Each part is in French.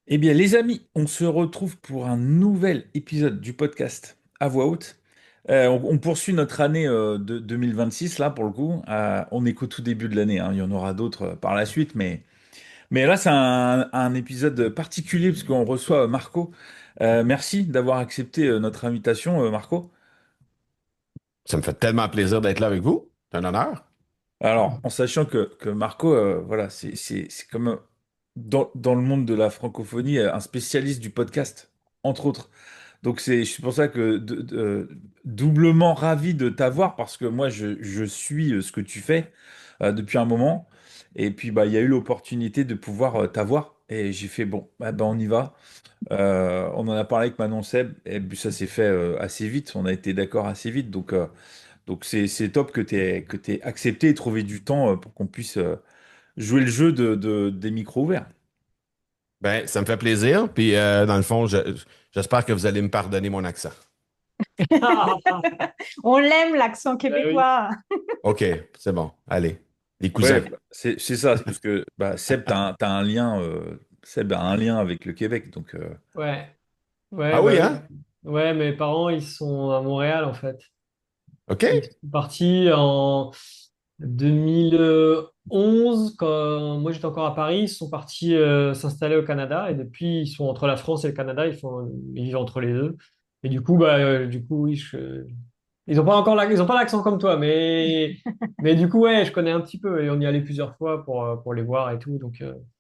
Eh bien, les amis, on se retrouve pour un nouvel épisode du podcast à voix haute. On poursuit notre année de 2026, là, pour le coup. On n'est qu'au tout début de l'année, hein. Il y en aura d'autres par la suite, mais là, c'est un épisode particulier parce qu'on reçoit Marco. Merci d'avoir accepté notre invitation, Marco. Ça me fait tellement plaisir d'être là avec vous. C'est un honneur. Alors, en sachant que Marco, voilà, c'est comme dans le monde de la francophonie, un spécialiste du podcast, entre autres. Donc c'est pour ça que doublement ravi de t'avoir parce que moi je suis ce que tu fais depuis un moment et puis bah il y a eu l'opportunité de pouvoir t'avoir et j'ai fait bon bah, on y va. On en a parlé avec Manon Seb et puis ça s'est fait assez vite, on a été d'accord assez vite donc c'est top que t'aies accepté et trouvé du temps pour qu'on puisse jouer le jeu des micros ouverts. Ben, ça me fait plaisir. Puis, dans le fond, j'espère que vous allez me pardonner mon accent. On l'aime, l'accent Ben oui. québécois. OK, c'est bon. Allez, les Ouais, cousins. bah, c'est ça, c'est parce que bah, Seb, t'as un lien, Seb a un lien avec le Québec, donc Ouais, ouais, Ah bah oui, oui. hein? Ouais, mes parents, ils sont à Montréal, en fait. OK. Ils sont partis en 2011, quand moi j'étais encore à Paris. Ils sont partis s'installer au Canada. Et depuis, ils sont entre la France et le Canada. Ils vivent entre les deux. Et du coup, oui, ils ont pas l'accent comme toi, mais du coup, ouais, je connais un petit peu. Et on y allait plusieurs fois pour les voir et tout.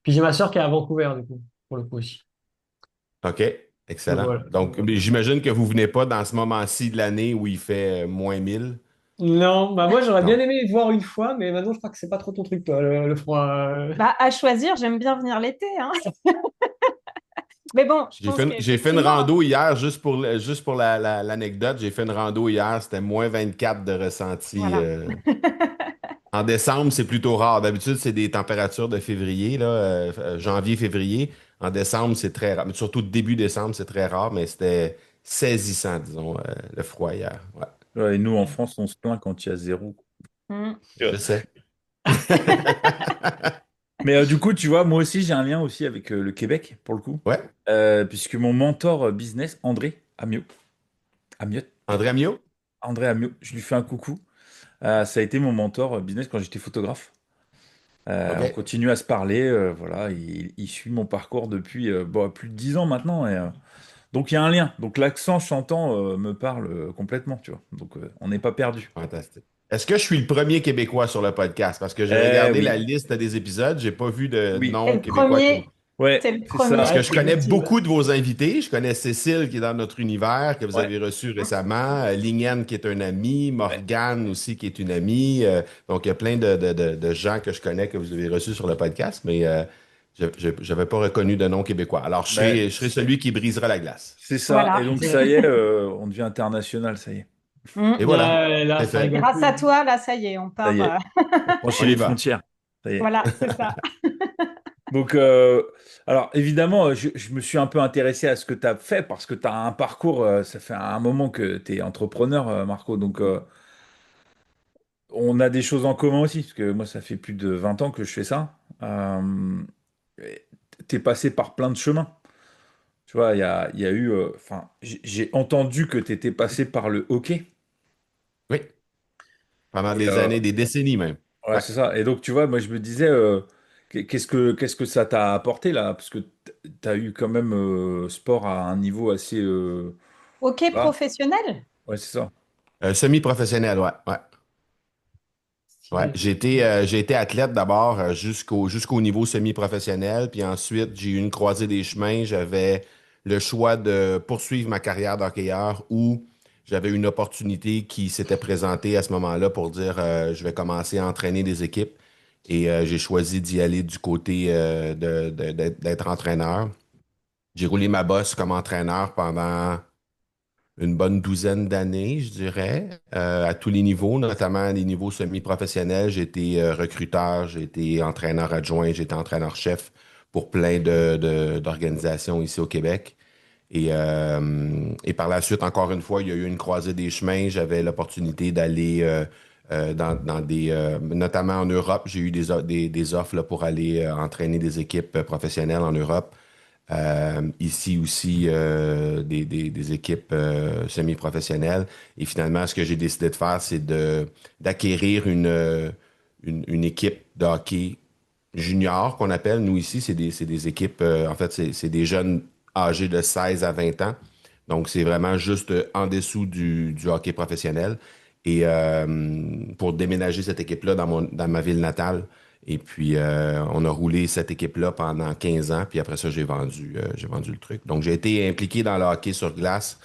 Puis j'ai ma sœur qui est à Vancouver, du coup, pour le coup aussi. OK. Donc Excellent. voilà. Donc, mais j'imagine que vous venez pas dans ce moment-ci de l'année où il fait -1000. Non, bah moi j'aurais bien Non. aimé voir une fois, mais maintenant je crois que c'est pas trop ton truc, toi, le froid. Bah, à choisir, j'aime bien venir l'été, hein. Mais bon, je pense J'ai fait une qu'effectivement, rando hier, juste pour l'anecdote. J'ai fait une rando hier, c'était -24 de ressenti. voilà. En décembre, c'est plutôt rare. D'habitude, c'est des températures de février, là, janvier, février. En décembre, c'est très rare. Mais surtout début décembre, c'est très rare, mais c'était saisissant, disons, le froid hier. Ouais, ouais, et nous en France, on se plaint quand il y a zéro. Mm. je sais. Mais du coup, tu vois, moi aussi, j'ai un lien aussi avec le Québec, pour le coup, Ouais, puisque mon mentor business, Amiot, André Amiot? André Amiot, je lui fais un coucou. Ça a été mon mentor business quand j'étais photographe. On OK. continue à se parler, voilà, il suit mon parcours depuis bon, plus de 10 ans maintenant. Donc il y a un lien. Donc l'accent chantant me parle complètement, tu vois. Donc on n'est pas perdu. Fantastique. Est-ce que je suis le premier Québécois sur le podcast? Parce que j'ai regardé la Oui, liste des épisodes, j'ai pas vu de oui, C'est nom le québécois. premier, ouais, c'est le c'est ça. Parce premier, que Ouais, je c'est connais possible. beaucoup de vos invités. Je connais Cécile qui est dans notre univers, que vous Ouais, avez reçu récemment, Lingane qui est un ami, ouais. Morgane aussi qui est une amie. Donc, il y a plein de gens que je connais que vous avez reçus sur le podcast, mais je n'avais pas reconnu de nom québécois. Alors, Ben, je serai celui qui brisera la glace. c'est ça. Et voilà. donc ça y est, on devient international, ça y est. Et Mm. voilà, Ouais, là, c'est ça fait. rigole Grâce à plus. toi, là, ça y est, on Ça part. y est. On franchit On y les va. frontières. Ça y est. Voilà, c'est ça. Donc, alors évidemment, je me suis un peu intéressé à ce que tu as fait parce que tu as un parcours, ça fait un moment que tu es entrepreneur, Marco. Donc, on a des choses en commun aussi, parce que moi, ça fait plus de 20 ans que je fais ça. Tu es passé par plein de chemins. Tu vois, il y a eu, enfin, j'ai entendu que tu étais passé par le hockey. Oui, pendant Et, des années, des décennies même. ouais, Ouais. c'est ça. Et donc, tu vois, moi, je me disais, qu'est-ce que ça t'a apporté là? Parce que tu as eu quand même sport à un niveau assez. Ok, Voilà. professionnel. Ouais, c'est ça. Semi-professionnel, ouais. Ouais. Ouais, Stylé. j'ai été athlète d'abord jusqu'au niveau semi-professionnel, puis ensuite j'ai eu une croisée des chemins. J'avais le choix de poursuivre ma carrière d'hockeyeur ou j'avais une opportunité qui s'était présentée à ce moment-là pour dire je vais commencer à entraîner des équipes et j'ai choisi d'y aller du côté d'être entraîneur. J'ai roulé ma bosse comme entraîneur pendant une bonne douzaine d'années, je dirais, à tous les niveaux, notamment les niveaux semi-professionnels. J'ai été recruteur, j'ai été entraîneur adjoint, j'ai été entraîneur-chef pour plein d'organisations ici au Québec. Et par la suite, encore une fois, il y a eu une croisée des chemins. J'avais l'opportunité d'aller dans notamment en Europe. J'ai eu des offres là, pour aller entraîner des équipes professionnelles en Europe. Ici aussi, des équipes semi-professionnelles. Et finalement, ce que j'ai décidé de faire, c'est d'acquérir une équipe de hockey junior qu'on appelle. Nous ici, c'est des équipes, en fait, c'est des jeunes âgés de 16 à 20 ans. Donc, c'est vraiment juste en dessous du hockey professionnel. Et pour déménager cette équipe-là dans ma ville natale. Et puis, on a roulé cette équipe-là pendant 15 ans. Puis après ça, j'ai vendu le truc. Donc, j'ai été impliqué dans le hockey sur glace,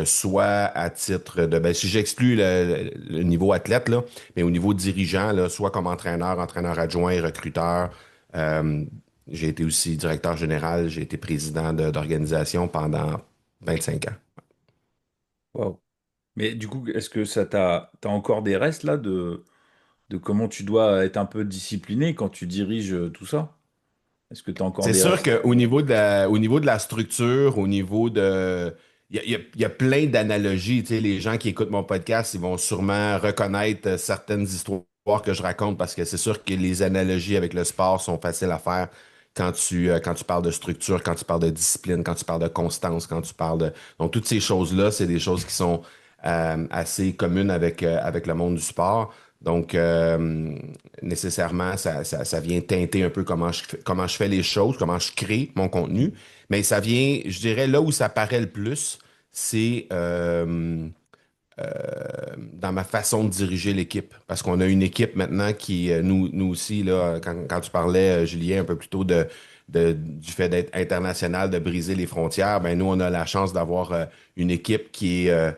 soit à titre de... Ben, si j'exclus le niveau athlète, là, mais au niveau dirigeant, là, soit comme entraîneur, entraîneur adjoint, recruteur. Euh, j'ai été aussi directeur général, j'ai été président d'organisation pendant 25 ans. Wow. Mais du coup, est-ce que t'as encore des restes là de comment tu dois être un peu discipliné quand tu diriges tout ça? Est-ce que t'as encore C'est des sûr restes? qu'au au niveau de la structure, au niveau de... il y a plein d'analogies. Tu sais, les gens qui écoutent mon podcast, ils vont sûrement reconnaître certaines histoires que je raconte parce que c'est sûr que les analogies avec le sport sont faciles à faire quand tu parles de structure, quand tu parles de discipline, quand tu parles de constance, quand tu parles de... Donc, toutes ces choses-là, c'est des choses qui sont assez communes avec le monde du sport. Donc, nécessairement, ça vient teinter un peu comment je fais les choses, comment je crée mon contenu. Mais ça vient, je dirais, là où ça paraît le plus, c'est euh, dans ma façon de diriger l'équipe. Parce qu'on a une équipe maintenant qui, nous aussi, là, quand tu parlais, Julien, un peu plus tôt du fait d'être international, de briser les frontières, ben nous, on a la chance d'avoir une équipe qui est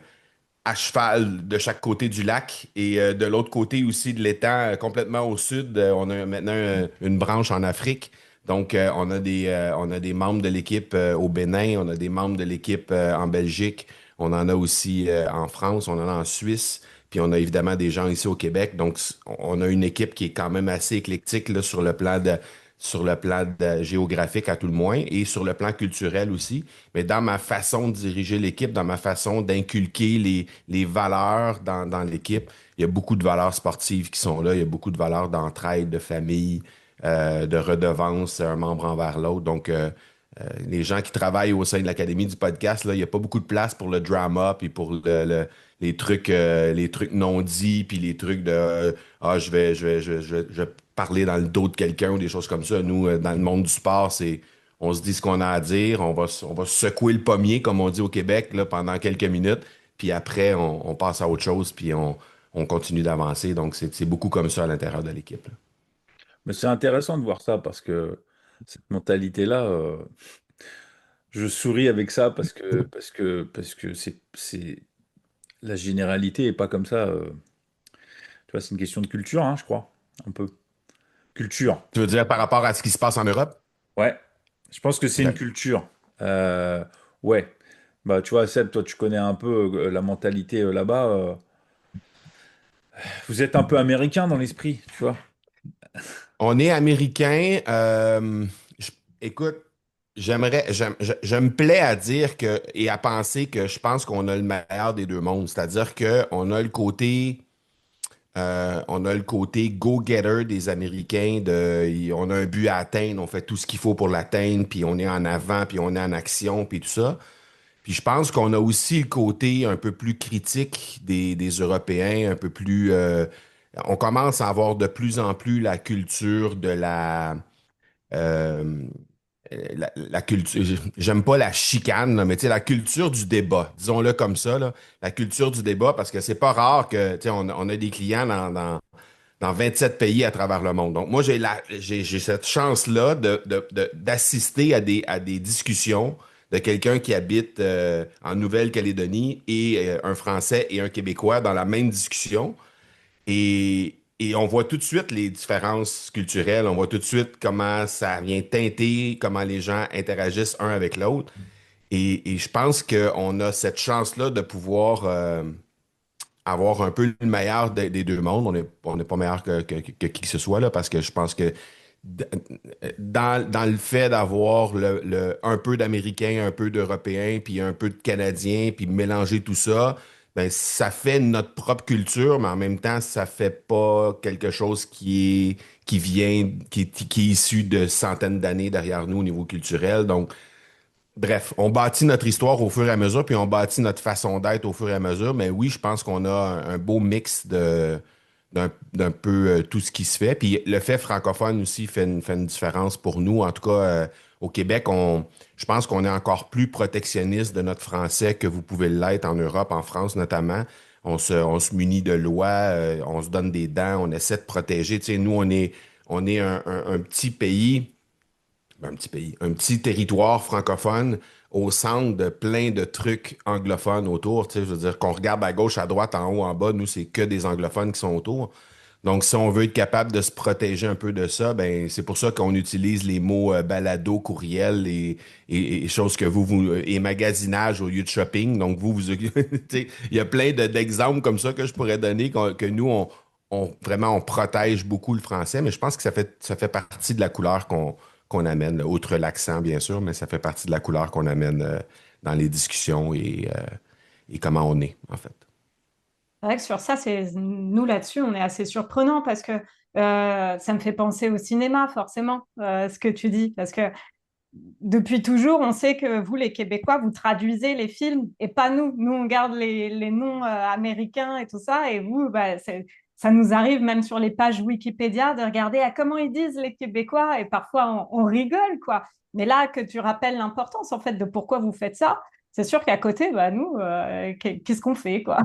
à cheval de chaque côté du lac et de l'autre côté aussi de l'étang, complètement au sud, on a maintenant une branche en Afrique. Donc, on a des membres de l'équipe au Bénin, on a des membres de l'équipe en Belgique, on en a aussi en France, on en a en Suisse, puis on a évidemment des gens ici au Québec. Donc, on a une équipe qui est quand même assez éclectique là, sur le plan géographique à tout le moins et sur le plan culturel aussi. Mais dans ma façon de diriger l'équipe, dans ma façon d'inculquer les valeurs dans l'équipe, il y a beaucoup de valeurs sportives qui sont là, il y a beaucoup de valeurs d'entraide, de famille, de redevance, un membre envers l'autre. Donc, les gens qui travaillent au sein de l'Académie du podcast, là, il n'y a pas beaucoup de place pour le drama puis pour les trucs non dits puis les trucs de ah, je vais parler dans le dos de quelqu'un ou des choses comme ça. Nous, dans le monde du sport, on se dit ce qu'on a à dire, on va secouer le pommier, comme on dit au Québec, là, pendant quelques minutes, puis après, on passe à autre chose, puis on continue d'avancer. Donc, c'est beaucoup comme ça à l'intérieur de l'équipe, là. Mais c'est intéressant de voir ça parce que cette mentalité-là, je souris avec ça parce que c'est la généralité est pas comme ça. Tu vois, c'est une question de culture, hein, je crois, un peu. Culture. Tu veux dire par rapport à ce qui se passe en Europe? Ouais. Je pense que c'est une OK. culture. Ouais. Bah, tu vois, Seb, toi, tu connais un peu la mentalité là-bas. Vous êtes un peu américain dans l'esprit, tu vois. On est américain. Je- écoute, je me plais à dire que et à penser que je pense qu'on a le meilleur des deux mondes. C'est-à-dire qu'on a on a le côté go-getter des Américains. On a un but à atteindre, on fait tout ce qu'il faut pour l'atteindre, puis on est en avant, puis on est en action, puis tout ça. Puis je pense qu'on a aussi le côté un peu plus critique des Européens, un peu plus... on commence à avoir de plus en plus la culture de euh, la culture, j'aime pas la chicane, là, mais tu sais, la culture du débat, disons-le comme ça, là, la culture du débat, parce que c'est pas rare que, tu sais, on a des clients dans 27 pays à travers le monde. Donc, moi, j'ai cette chance-là d'assister à des discussions de quelqu'un qui habite en Nouvelle-Calédonie et un Français et un Québécois dans la même discussion. Et on voit tout de suite les différences culturelles, on voit tout de suite comment ça vient teinter, comment les gens interagissent un avec l'autre. Et je pense qu'on a cette chance-là de pouvoir avoir un peu le meilleur des deux mondes. On n'est pas meilleur que qui que ce soit, là, parce que je pense que d- dans le fait d'avoir un peu d'Américain, un peu d'Européen, puis un peu de Canadien, puis mélanger tout ça, ben, ça fait notre propre culture, mais en même temps, ça fait pas quelque chose qui est issu de centaines d'années derrière nous au niveau culturel. Donc, Bref, on bâtit notre histoire au fur et à mesure, puis on bâtit notre façon d'être au fur et à mesure. Mais oui, je pense qu'on a un beau mix d'un peu tout ce qui se fait. Puis le fait francophone aussi fait une différence pour nous. En tout cas, au Québec, je pense qu'on est encore plus protectionniste de notre français que vous pouvez l'être en Europe, en France notamment. On se munit de lois, on se donne des dents, on essaie de protéger. Tu sais, nous, on est un petit pays, un petit territoire francophone au centre de plein de trucs anglophones autour. Tu sais, je veux dire, qu'on regarde à gauche, à droite, en haut, en bas, nous, c'est que des anglophones qui sont autour. Donc, si on veut être capable de se protéger un peu de ça, ben, c'est pour ça qu'on utilise les mots balado, courriel et choses que et magasinage au lieu de shopping. Donc, tu sais, il y a plein d'exemples comme ça que je pourrais donner que nous, vraiment, on protège beaucoup le français, mais je pense que ça fait partie de la couleur qu'on amène, là, outre l'accent, bien sûr, mais ça fait partie de la couleur qu'on amène dans les discussions et comment on est, en fait. C'est vrai que sur ça, nous là-dessus, on est assez surprenant parce que ça me fait penser au cinéma, forcément, ce que tu dis. Parce que depuis toujours, on sait que vous, les Québécois, vous traduisez les films et pas nous. Nous, on garde les noms américains et tout ça. Et vous, bah, ça nous arrive même sur les pages Wikipédia de regarder comment ils disent les Québécois et parfois on rigole, quoi. Mais là, que tu rappelles l'importance, en fait, de pourquoi vous faites ça, c'est sûr qu'à côté, bah, nous, qu'est-ce qu'on fait, quoi?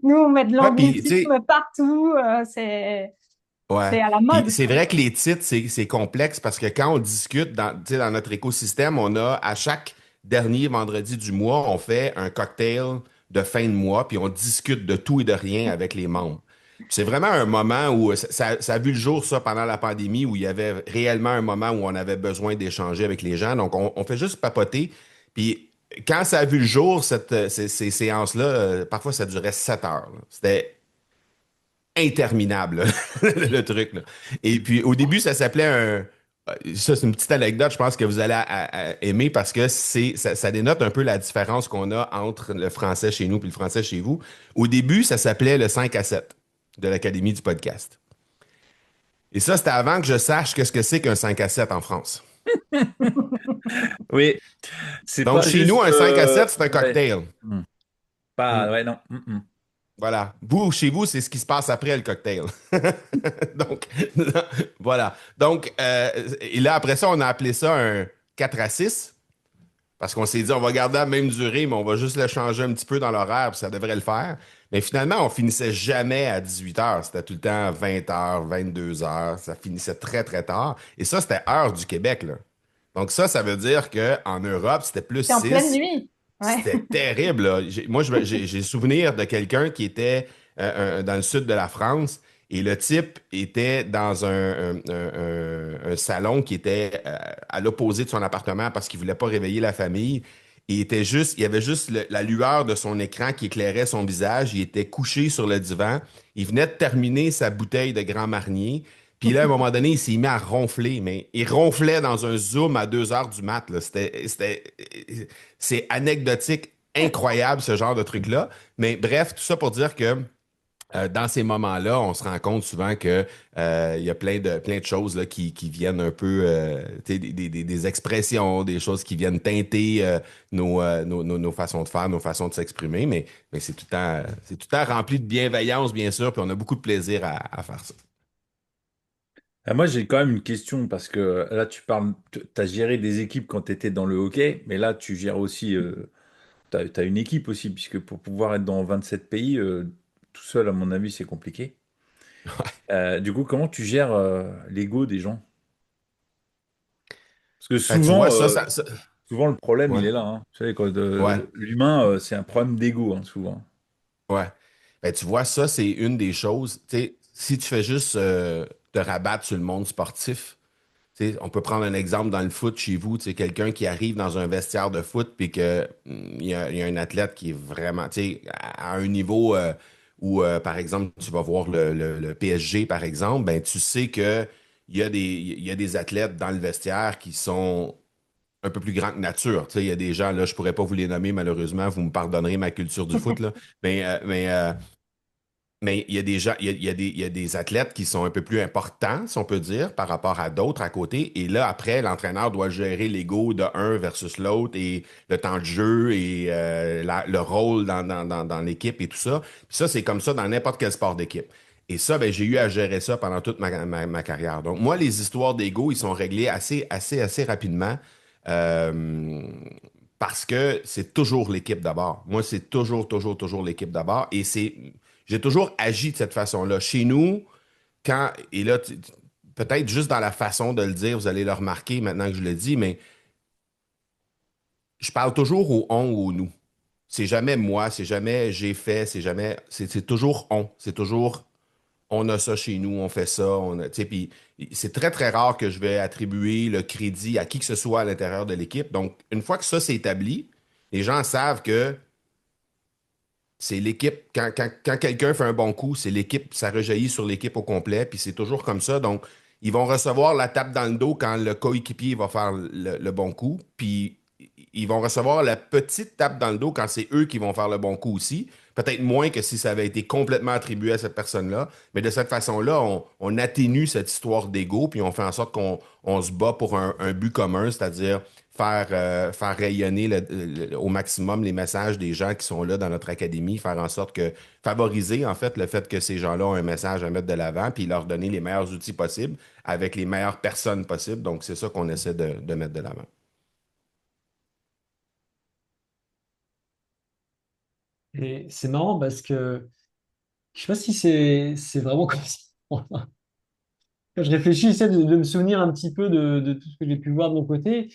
Nous, on met de Ouais, puis, tu sais, l'anglicisme partout. ouais. C'est à la Puis mode, c'est quoi. vrai que les titres, c'est complexe parce que quand on discute tu sais, dans notre écosystème, on a à chaque dernier vendredi du mois, on fait un cocktail de fin de mois, puis on discute de tout et de rien avec les membres. Puis c'est vraiment un moment où ça a vu le jour, ça, pendant la pandémie, où il y avait réellement un moment où on avait besoin d'échanger avec les gens. Donc, on fait juste papoter. Puis quand ça a vu le jour, ces séances-là, parfois, ça durait 7 heures, là. C'était interminable, là, le truc, là. Et puis, au début, ça s'appelait un. Ça, c'est une petite anecdote, je pense que vous allez aimer parce que ça dénote un peu la différence qu'on a entre le français chez nous et le français chez vous. Au début, ça s'appelait le 5 à 7 de l'Académie du podcast. Et ça, c'était avant que je sache qu'est-ce que c'est qu'un 5 à 7 en France. Oui, c'est Donc, pas chez nous, juste. un 5 à 7, c'est un Ouais. cocktail. Hmm. Hmm. Pas, ouais, non. Voilà. Vous, chez vous, c'est ce qui se passe après le cocktail. Donc, voilà. Donc, et là, après ça, on a appelé ça un 4 à 6 parce qu'on s'est dit, on va garder la même durée, mais on va juste le changer un petit peu dans l'horaire, puis ça devrait le faire. Mais finalement, on finissait jamais à 18 heures. C'était tout le temps 20 heures, 22 heures. Ça finissait très, très tard. Et ça, c'était heure du Québec, là. Donc ça veut dire qu'en Europe, c'était plus C'est en pleine 6. nuit. Ouais. C'était terrible, là. Moi, j'ai souvenir de quelqu'un qui était dans le sud de la France et le type était dans un salon qui était à l'opposé de son appartement parce qu'il voulait pas réveiller la famille. Il y avait juste la lueur de son écran qui éclairait son visage. Il était couché sur le divan. Il venait de terminer sa bouteille de Grand Marnier. Puis là, à un moment donné, il s'est mis à ronfler, mais il ronflait dans un Zoom à 2 heures du mat, là. C'est anecdotique, incroyable, ce genre de truc-là. Mais bref, tout ça pour dire que dans ces moments-là, on se rend compte souvent que il y a plein de choses là, qui viennent un peu, tu sais, des expressions, des choses qui viennent teinter nos façons de faire, nos façons de s'exprimer. Mais c'est tout le temps rempli de bienveillance, bien sûr, puis on a beaucoup de plaisir à faire ça. Moi, j'ai quand même une question parce que là, tu parles, tu as géré des équipes quand tu étais dans le hockey, mais là, tu gères aussi, tu as, une équipe aussi, puisque pour pouvoir être dans 27 pays, tout seul, à mon avis, c'est compliqué. Du coup, comment tu gères l'ego des gens? Parce que Tu vois, souvent, souvent le problème, il ouais, est là, hein. Vous savez, quand, ouais. l'humain, c'est un problème d'ego, hein, souvent. Ouais. Ben, tu vois, ça, c'est une des choses. Tu sais, si tu fais juste te rabattre sur le monde sportif, tu sais, on peut prendre un exemple dans le foot chez vous. Tu sais, quelqu'un qui arrive dans un vestiaire de foot puis que il y a un athlète qui est vraiment, tu sais, à un niveau où, par exemple, tu vas voir le PSG, par exemple, ben, tu sais que il y a des athlètes dans le vestiaire qui sont un peu plus grands que nature. Tu sais, il y a des gens, là, je pourrais pas vous les nommer, malheureusement, vous me pardonnerez ma culture du foot, là. Mais Mais il y a des gens, il y a des athlètes qui sont un peu plus importants, si on peut dire, par rapport à d'autres à côté. Et là, après, l'entraîneur doit gérer l'ego de un versus l'autre et le temps de jeu et le rôle dans l'équipe et tout ça. Puis ça, c'est comme ça dans n'importe quel sport d'équipe. Et ça, ben, j'ai eu à gérer ça pendant toute ma carrière. Donc, moi, les histoires d'ego, ils sont réglés assez rapidement. Euh, Parce que c'est toujours l'équipe d'abord. Moi, c'est toujours l'équipe d'abord. Et j'ai toujours agi de cette façon-là. Chez nous, et là, peut-être juste dans la façon de le dire, vous allez le remarquer maintenant que je le dis, mais je parle toujours au on ou au nous. C'est jamais moi, c'est jamais j'ai fait, c'est toujours on. C'est toujours on a ça chez nous, on fait ça, tu sais, puis c'est très, très rare que je vais attribuer le crédit à qui que ce soit à l'intérieur de l'équipe. Donc, une fois que ça c'est établi, les gens savent que c'est l'équipe. Quand quelqu'un fait un bon coup, c'est l'équipe, ça rejaillit sur l'équipe au complet, puis c'est toujours comme ça. Donc, ils vont recevoir la tape dans le dos quand le coéquipier va faire le bon coup, puis ils vont recevoir la petite tape dans le dos quand c'est eux qui vont faire le bon coup aussi. Peut-être moins que si ça avait été complètement attribué à cette personne-là. Mais de cette façon-là, on atténue cette histoire d'ego, puis on fait en sorte qu'on se bat pour un but commun, c'est-à-dire faire rayonner au maximum les messages des gens qui sont là dans notre académie, faire en sorte que, favoriser en fait le fait que ces gens-là ont un message à mettre de l'avant, puis leur donner les meilleurs outils possibles avec les meilleures personnes possibles. Donc, c'est ça qu'on essaie de mettre de l'avant. Et c'est marrant parce que je sais pas si c'est vraiment comme ça. Quand je réfléchis, j'essaie de me souvenir un petit peu de tout ce que j'ai pu voir de mon côté.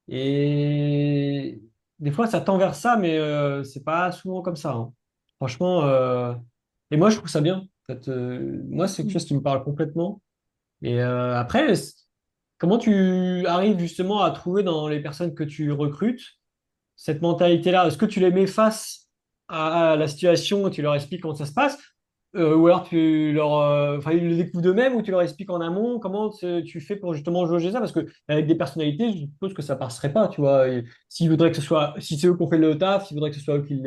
Et des fois, ça tend vers ça, mais c'est pas souvent comme ça, hein. Franchement, et moi, je trouve ça bien. En fait, moi, c'est quelque chose qui me parle complètement. Et après, comment tu arrives justement à trouver dans les personnes que tu recrutes cette mentalité-là? Est-ce que tu les mets face à la situation et tu leur expliques comment ça se passe? Ou alors enfin, ils le découvrent d'eux-mêmes ou tu leur expliques en amont? Comment tu fais pour justement jauger ça? Parce que avec des personnalités, je suppose que ça passerait pas, tu vois. Et s'ils voudraient que ce soit, si c'est eux qui ont fait le taf, s'ils voudraient que ce soit eux qui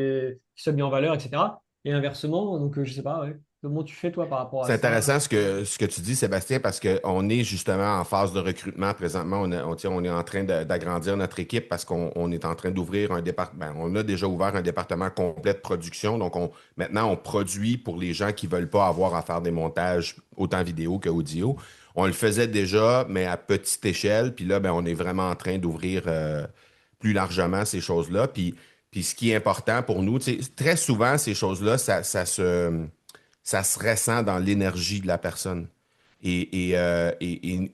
soient mis en valeur, etc. Et inversement, donc je sais pas, ouais. Comment tu fais toi par rapport à C'est ça? intéressant ce que tu dis, Sébastien, parce qu'on est justement en phase de recrutement présentement. On est en train d'agrandir notre équipe parce qu'on est en train d'ouvrir un département. On a déjà ouvert un département complet de production. Donc, maintenant, on produit pour les gens qui ne veulent pas avoir à faire des montages autant vidéo qu'audio. On le faisait déjà, mais à petite échelle. Puis là, ben, on est vraiment en train d'ouvrir plus largement ces choses-là. Puis ce qui est important pour nous, tu sais, très souvent, ces choses-là, ça se ressent dans l'énergie de la personne. Et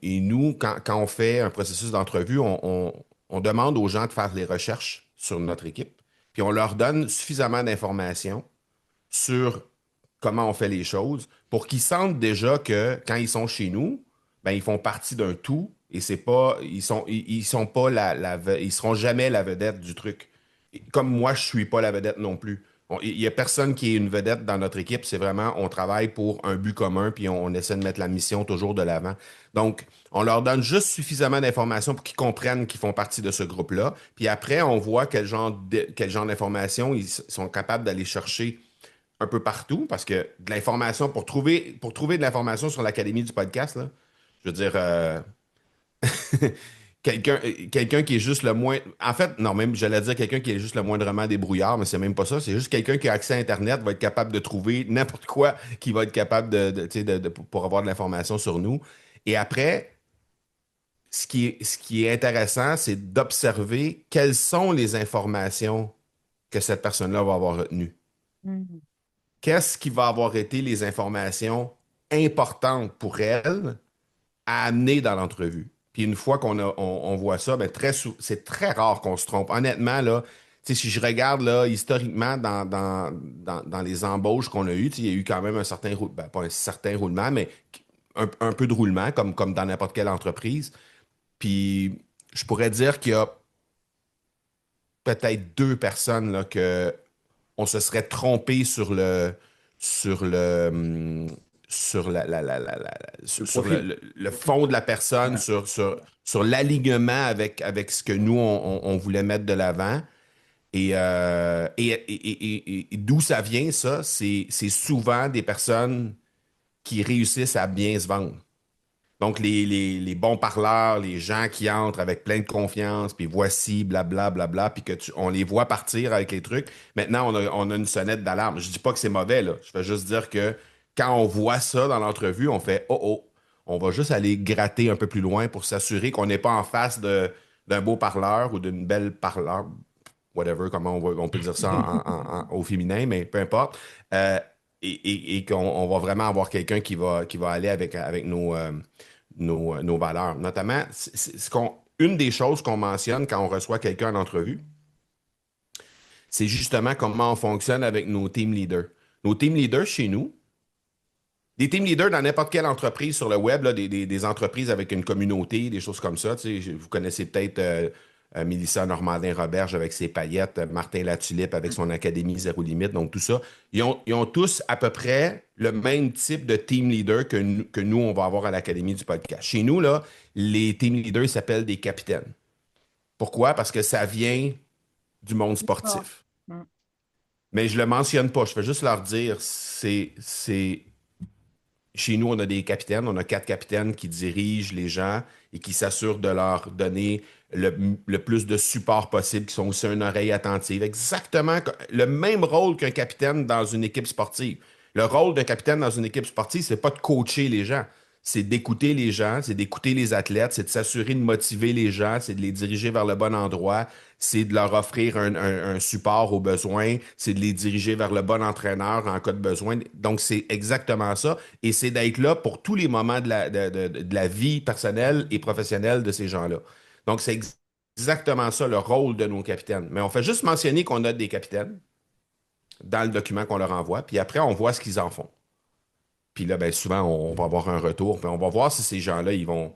nous, quand on fait un processus d'entrevue, on demande aux gens de faire des recherches sur notre équipe, puis on leur donne suffisamment d'informations sur comment on fait les choses pour qu'ils sentent déjà que quand ils sont chez nous, ben, ils font partie d'un tout et c'est pas, ils sont pas ils seront jamais la vedette du truc. Comme moi, je suis pas la vedette non plus. Il y a personne qui est une vedette dans notre équipe. C'est vraiment, on travaille pour un but commun, puis on essaie de mettre la mission toujours de l'avant. Donc, on leur donne juste suffisamment d'informations pour qu'ils comprennent qu'ils font partie de ce groupe-là. Puis après, on voit quel genre d'informations ils sont capables d'aller chercher un peu partout, parce que de l'information, pour trouver de l'information sur l'Académie du podcast, là, je veux dire, quelqu'un qui est juste le moins. En fait, non, même, j'allais dire quelqu'un qui est juste le moindrement débrouillard, mais c'est même pas ça. C'est juste quelqu'un qui a accès à Internet va être capable de trouver n'importe quoi qui va être capable tu sais, pour avoir de l'information sur nous. Et après, ce qui est intéressant, c'est d'observer quelles sont les informations que cette personne-là va avoir retenues. Mhm. Qu'est-ce qui va avoir été les informations importantes pour elle à amener dans l'entrevue? Puis une fois on voit ça, ben c'est très rare qu'on se trompe. Honnêtement, là, tu sais, si je regarde là, historiquement dans les embauches qu'on a eues, tu sais, il y a eu quand même un certain roulement, pas un certain roulement, mais un peu de roulement, comme dans n'importe quelle entreprise. Puis je pourrais dire qu'il y a peut-être deux personnes là, que on se serait trompé sur sur Le sur profil. le fond de la personne, sur l'alignement avec ce que nous, on voulait mettre de l'avant. Et d'où ça vient, ça? C'est souvent des personnes qui réussissent à bien se vendre. Donc, les bons parleurs, les gens qui entrent avec plein de confiance, puis voici, blabla, blabla, puis on les voit partir avec les trucs. Maintenant, on a une sonnette d'alarme. Je dis pas que c'est mauvais, là. Je veux juste dire que quand on voit ça dans l'entrevue, on fait « Oh, oh! » On va juste aller gratter un peu plus loin pour s'assurer qu'on n'est pas en face d'un beau parleur ou d'une belle parleur, whatever, comment on peut dire ça au féminin, mais peu importe. Et qu'on va vraiment avoir quelqu'un qui va aller avec nos valeurs. Notamment, une des choses qu'on mentionne quand on reçoit quelqu'un en entrevue, c'est justement comment on fonctionne avec nos team leaders. Nos team leaders chez nous, des team leaders dans n'importe quelle entreprise sur le web, là, des entreprises avec une communauté, des choses comme ça. Tu sais, vous connaissez peut-être Mélissa Normandin-Roberge avec ses paillettes, Martin Latulippe avec son Académie Zéro Limite, donc tout ça. Ils ont tous à peu près le même type de team leader que nous, on va avoir à l'Académie du podcast. Chez nous, là, les team leaders s'appellent des capitaines. Pourquoi? Parce que ça vient du monde Oh. sportif. Mm. Mais je le mentionne pas, je fais juste leur dire, chez nous, on a des capitaines, on a 4 capitaines qui dirigent les gens et qui s'assurent de leur donner le plus de support possible, qui sont aussi une oreille attentive. Exactement le même rôle qu'un capitaine dans une équipe sportive. Le rôle d'un capitaine dans une équipe sportive, c'est pas de coacher les gens, c'est d'écouter les gens, c'est d'écouter les athlètes, c'est de s'assurer de motiver les gens, c'est de les diriger vers le bon endroit, c'est de leur offrir un support aux besoins, c'est de les diriger vers le bon entraîneur en cas de besoin. Donc, c'est exactement ça. Et c'est d'être là pour tous les moments de la vie personnelle et professionnelle de ces gens-là. Donc, c'est exactement ça le rôle de nos capitaines. Mais on fait juste mentionner qu'on a des capitaines dans le document qu'on leur envoie, puis après, on voit ce qu'ils en font. Puis là, ben, souvent, on va avoir un retour, puis on va voir si ces gens-là, ils vont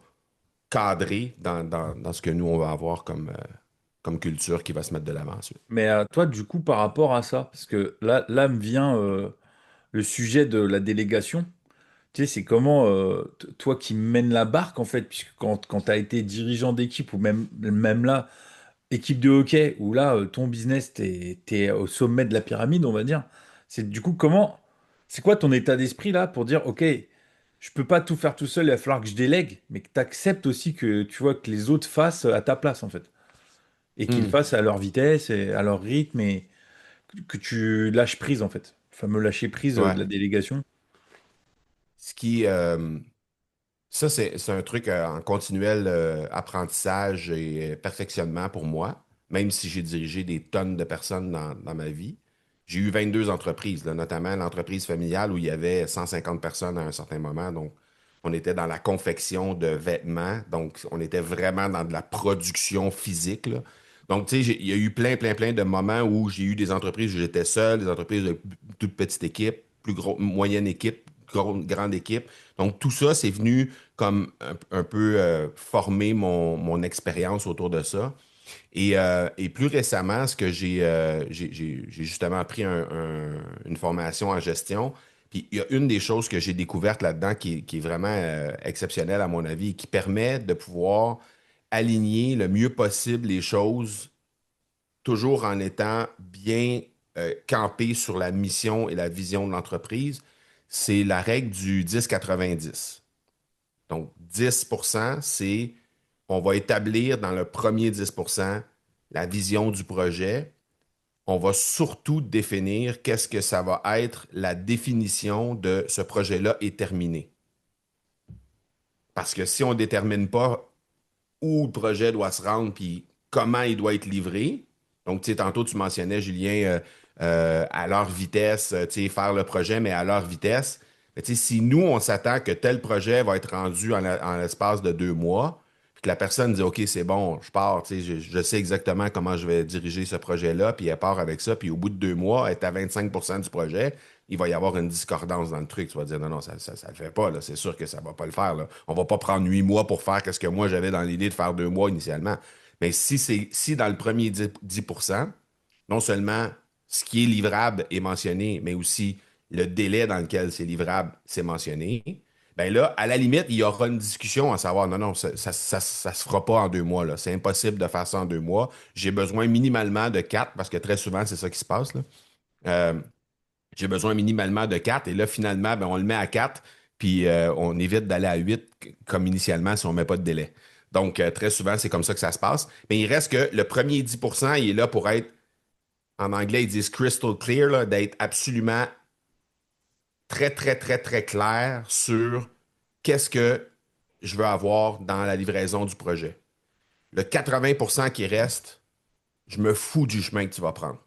cadrer dans ce que nous, on va avoir comme culture qui va se mettre de l'avant ensuite. Mais toi, du coup, par rapport à ça, parce que là me vient le sujet de la délégation. Tu sais, c'est comment, toi qui mènes la barque, en fait, puisque quand tu as été dirigeant d'équipe, ou même là, équipe de hockey, où là, ton business, t'es au sommet de la pyramide, on va dire. C'est du coup, c'est quoi ton état d'esprit là pour dire, OK, je peux pas tout faire tout seul, il va falloir que je délègue, mais que tu acceptes aussi que, tu vois, que les autres fassent à ta place, en fait. Et qu'ils le Hmm. fassent à leur vitesse et à leur rythme, et que tu lâches prise, en fait. Le fameux lâcher prise de Ouais. la délégation. Ce qui, Ça, c'est un truc en continuel apprentissage et perfectionnement pour moi, même si j'ai dirigé des tonnes de personnes dans ma vie. J'ai eu 22 entreprises, là, notamment l'entreprise familiale où il y avait 150 personnes à un certain moment. Donc, on était dans la confection de vêtements. Donc, on était vraiment dans de la production physique, là. Donc, tu sais, il y a eu plein, plein, plein de moments où j'ai eu des entreprises où j'étais seul, des entreprises de toute petite équipe, plus gros, moyenne équipe, grande équipe. Donc, tout ça, c'est venu comme un peu former mon expérience autour de ça. Et plus récemment, ce que j'ai justement pris une formation en gestion. Puis il y a une des choses que j'ai découvertes là-dedans qui est vraiment exceptionnelle à mon avis et qui permet de pouvoir aligner le mieux possible les choses, toujours en étant bien campé sur la mission et la vision de l'entreprise. C'est la règle du 10-90. Donc, 10%, c'est on va établir dans le premier 10% la vision du projet. On va surtout définir qu'est-ce que ça va être la définition de ce projet-là est terminé. Parce que si on ne détermine pas où le projet doit se rendre puis comment il doit être livré, donc tu sais, tantôt tu mentionnais, Julien, à leur vitesse, tu sais, faire le projet, mais à leur vitesse. Mais tu sais, si nous, on s'attend que tel projet va être rendu en l'espace de 2 mois, puis que la personne dit, OK, c'est bon, je pars, tu sais, je sais exactement comment je vais diriger ce projet-là, puis elle part avec ça, puis au bout de 2 mois, elle est à 25% du projet, il va y avoir une discordance dans le truc. Tu vas dire, non, non, ça ne le fait pas, là. C'est sûr que ça ne va pas le faire, là. On ne va pas prendre 8 mois pour faire ce que moi j'avais dans l'idée de faire 2 mois initialement. Mais si dans le premier 10%, non seulement ce qui est livrable est mentionné, mais aussi le délai dans lequel c'est livrable, c'est mentionné, Ben là, à la limite, il y aura une discussion à savoir, non, non, ça se fera pas en 2 mois, là. C'est impossible de faire ça en 2 mois. J'ai besoin minimalement de 4, parce que très souvent, c'est ça qui se passe, là. Euh, j'ai besoin minimalement de 4, et là, finalement, ben, on le met à 4, puis on évite d'aller à 8 comme initialement si on ne met pas de délai. Donc, très souvent, c'est comme ça que ça se passe. Mais il reste que le premier 10%, il est là pour être, en anglais, ils disent crystal clear, là, d'être absolument très, très, très, très clair sur qu'est-ce que je veux avoir dans la livraison du projet. Le 80% qui reste, je me fous du chemin que tu vas prendre.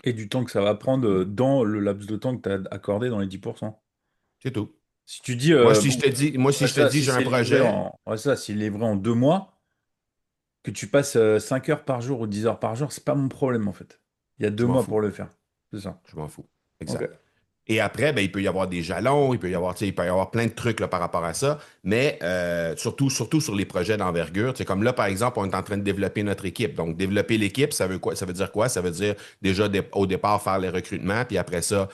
Et du temps que ça va prendre dans le laps de temps que tu as accordé dans les 10%. C'est tout. Si tu dis, bon, Moi, si ouais, je te ça, dis si j'ai un c'est livré projet, en, ouais, ça, si c'est livré en 2 mois, que tu passes 5 heures par jour ou 10 heures par jour, c'est pas mon problème en fait. Il y a deux je m'en mois fous. pour le faire. C'est ça. Je m'en fous. Ok. Exact. Et après, ben, il peut y avoir des jalons, il peut y avoir, tu sais, il peut y avoir plein de trucs là, par rapport à ça, mais surtout sur les projets d'envergure. C'est comme là, par exemple, on est en train de développer notre équipe. Donc, développer l'équipe, ça veut quoi? Ça veut dire quoi? Ça veut dire déjà au départ faire les recrutements, puis après ça,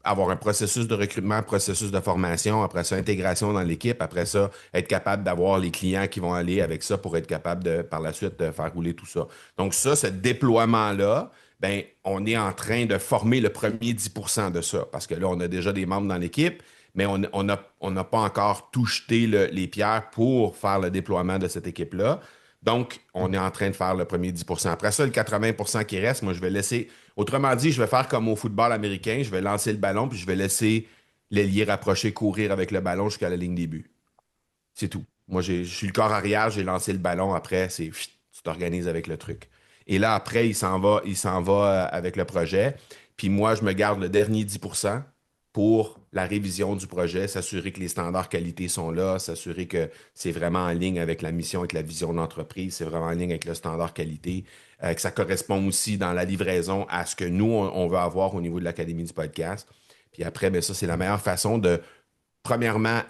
avoir un processus de recrutement, processus de formation, après ça, intégration dans l'équipe, après ça, être capable d'avoir les clients qui vont aller avec ça pour être capable de, par la suite, de faire rouler tout ça. Donc, ça, ce déploiement-là, ben, on est en train de former le premier 10% de ça, parce que là, on a déjà des membres dans l'équipe, mais on n'a pas encore tout jeté les pierres pour faire le déploiement de cette équipe-là. Donc, on est en train de faire le premier 10%. Après ça, le 80% qui reste, moi, je vais laisser. Autrement dit, je vais faire comme au football américain, je vais lancer le ballon, puis je vais laisser l'ailier rapproché courir avec le ballon jusqu'à la ligne des buts. C'est tout. Moi, je suis le corps arrière, j'ai lancé le ballon. Après, c'est tu t'organises avec le truc. Et là, après, il s'en va avec le projet. Puis moi, je me garde le dernier 10% pour la révision du projet, s'assurer que les standards qualité sont là, s'assurer que c'est vraiment en ligne avec la mission, avec la vision de l'entreprise, c'est vraiment en ligne avec le standard qualité, que ça correspond aussi dans la livraison à ce que nous, on veut avoir au niveau de l'Académie du podcast. Puis après, ben ça, c'est la meilleure façon de premièrement,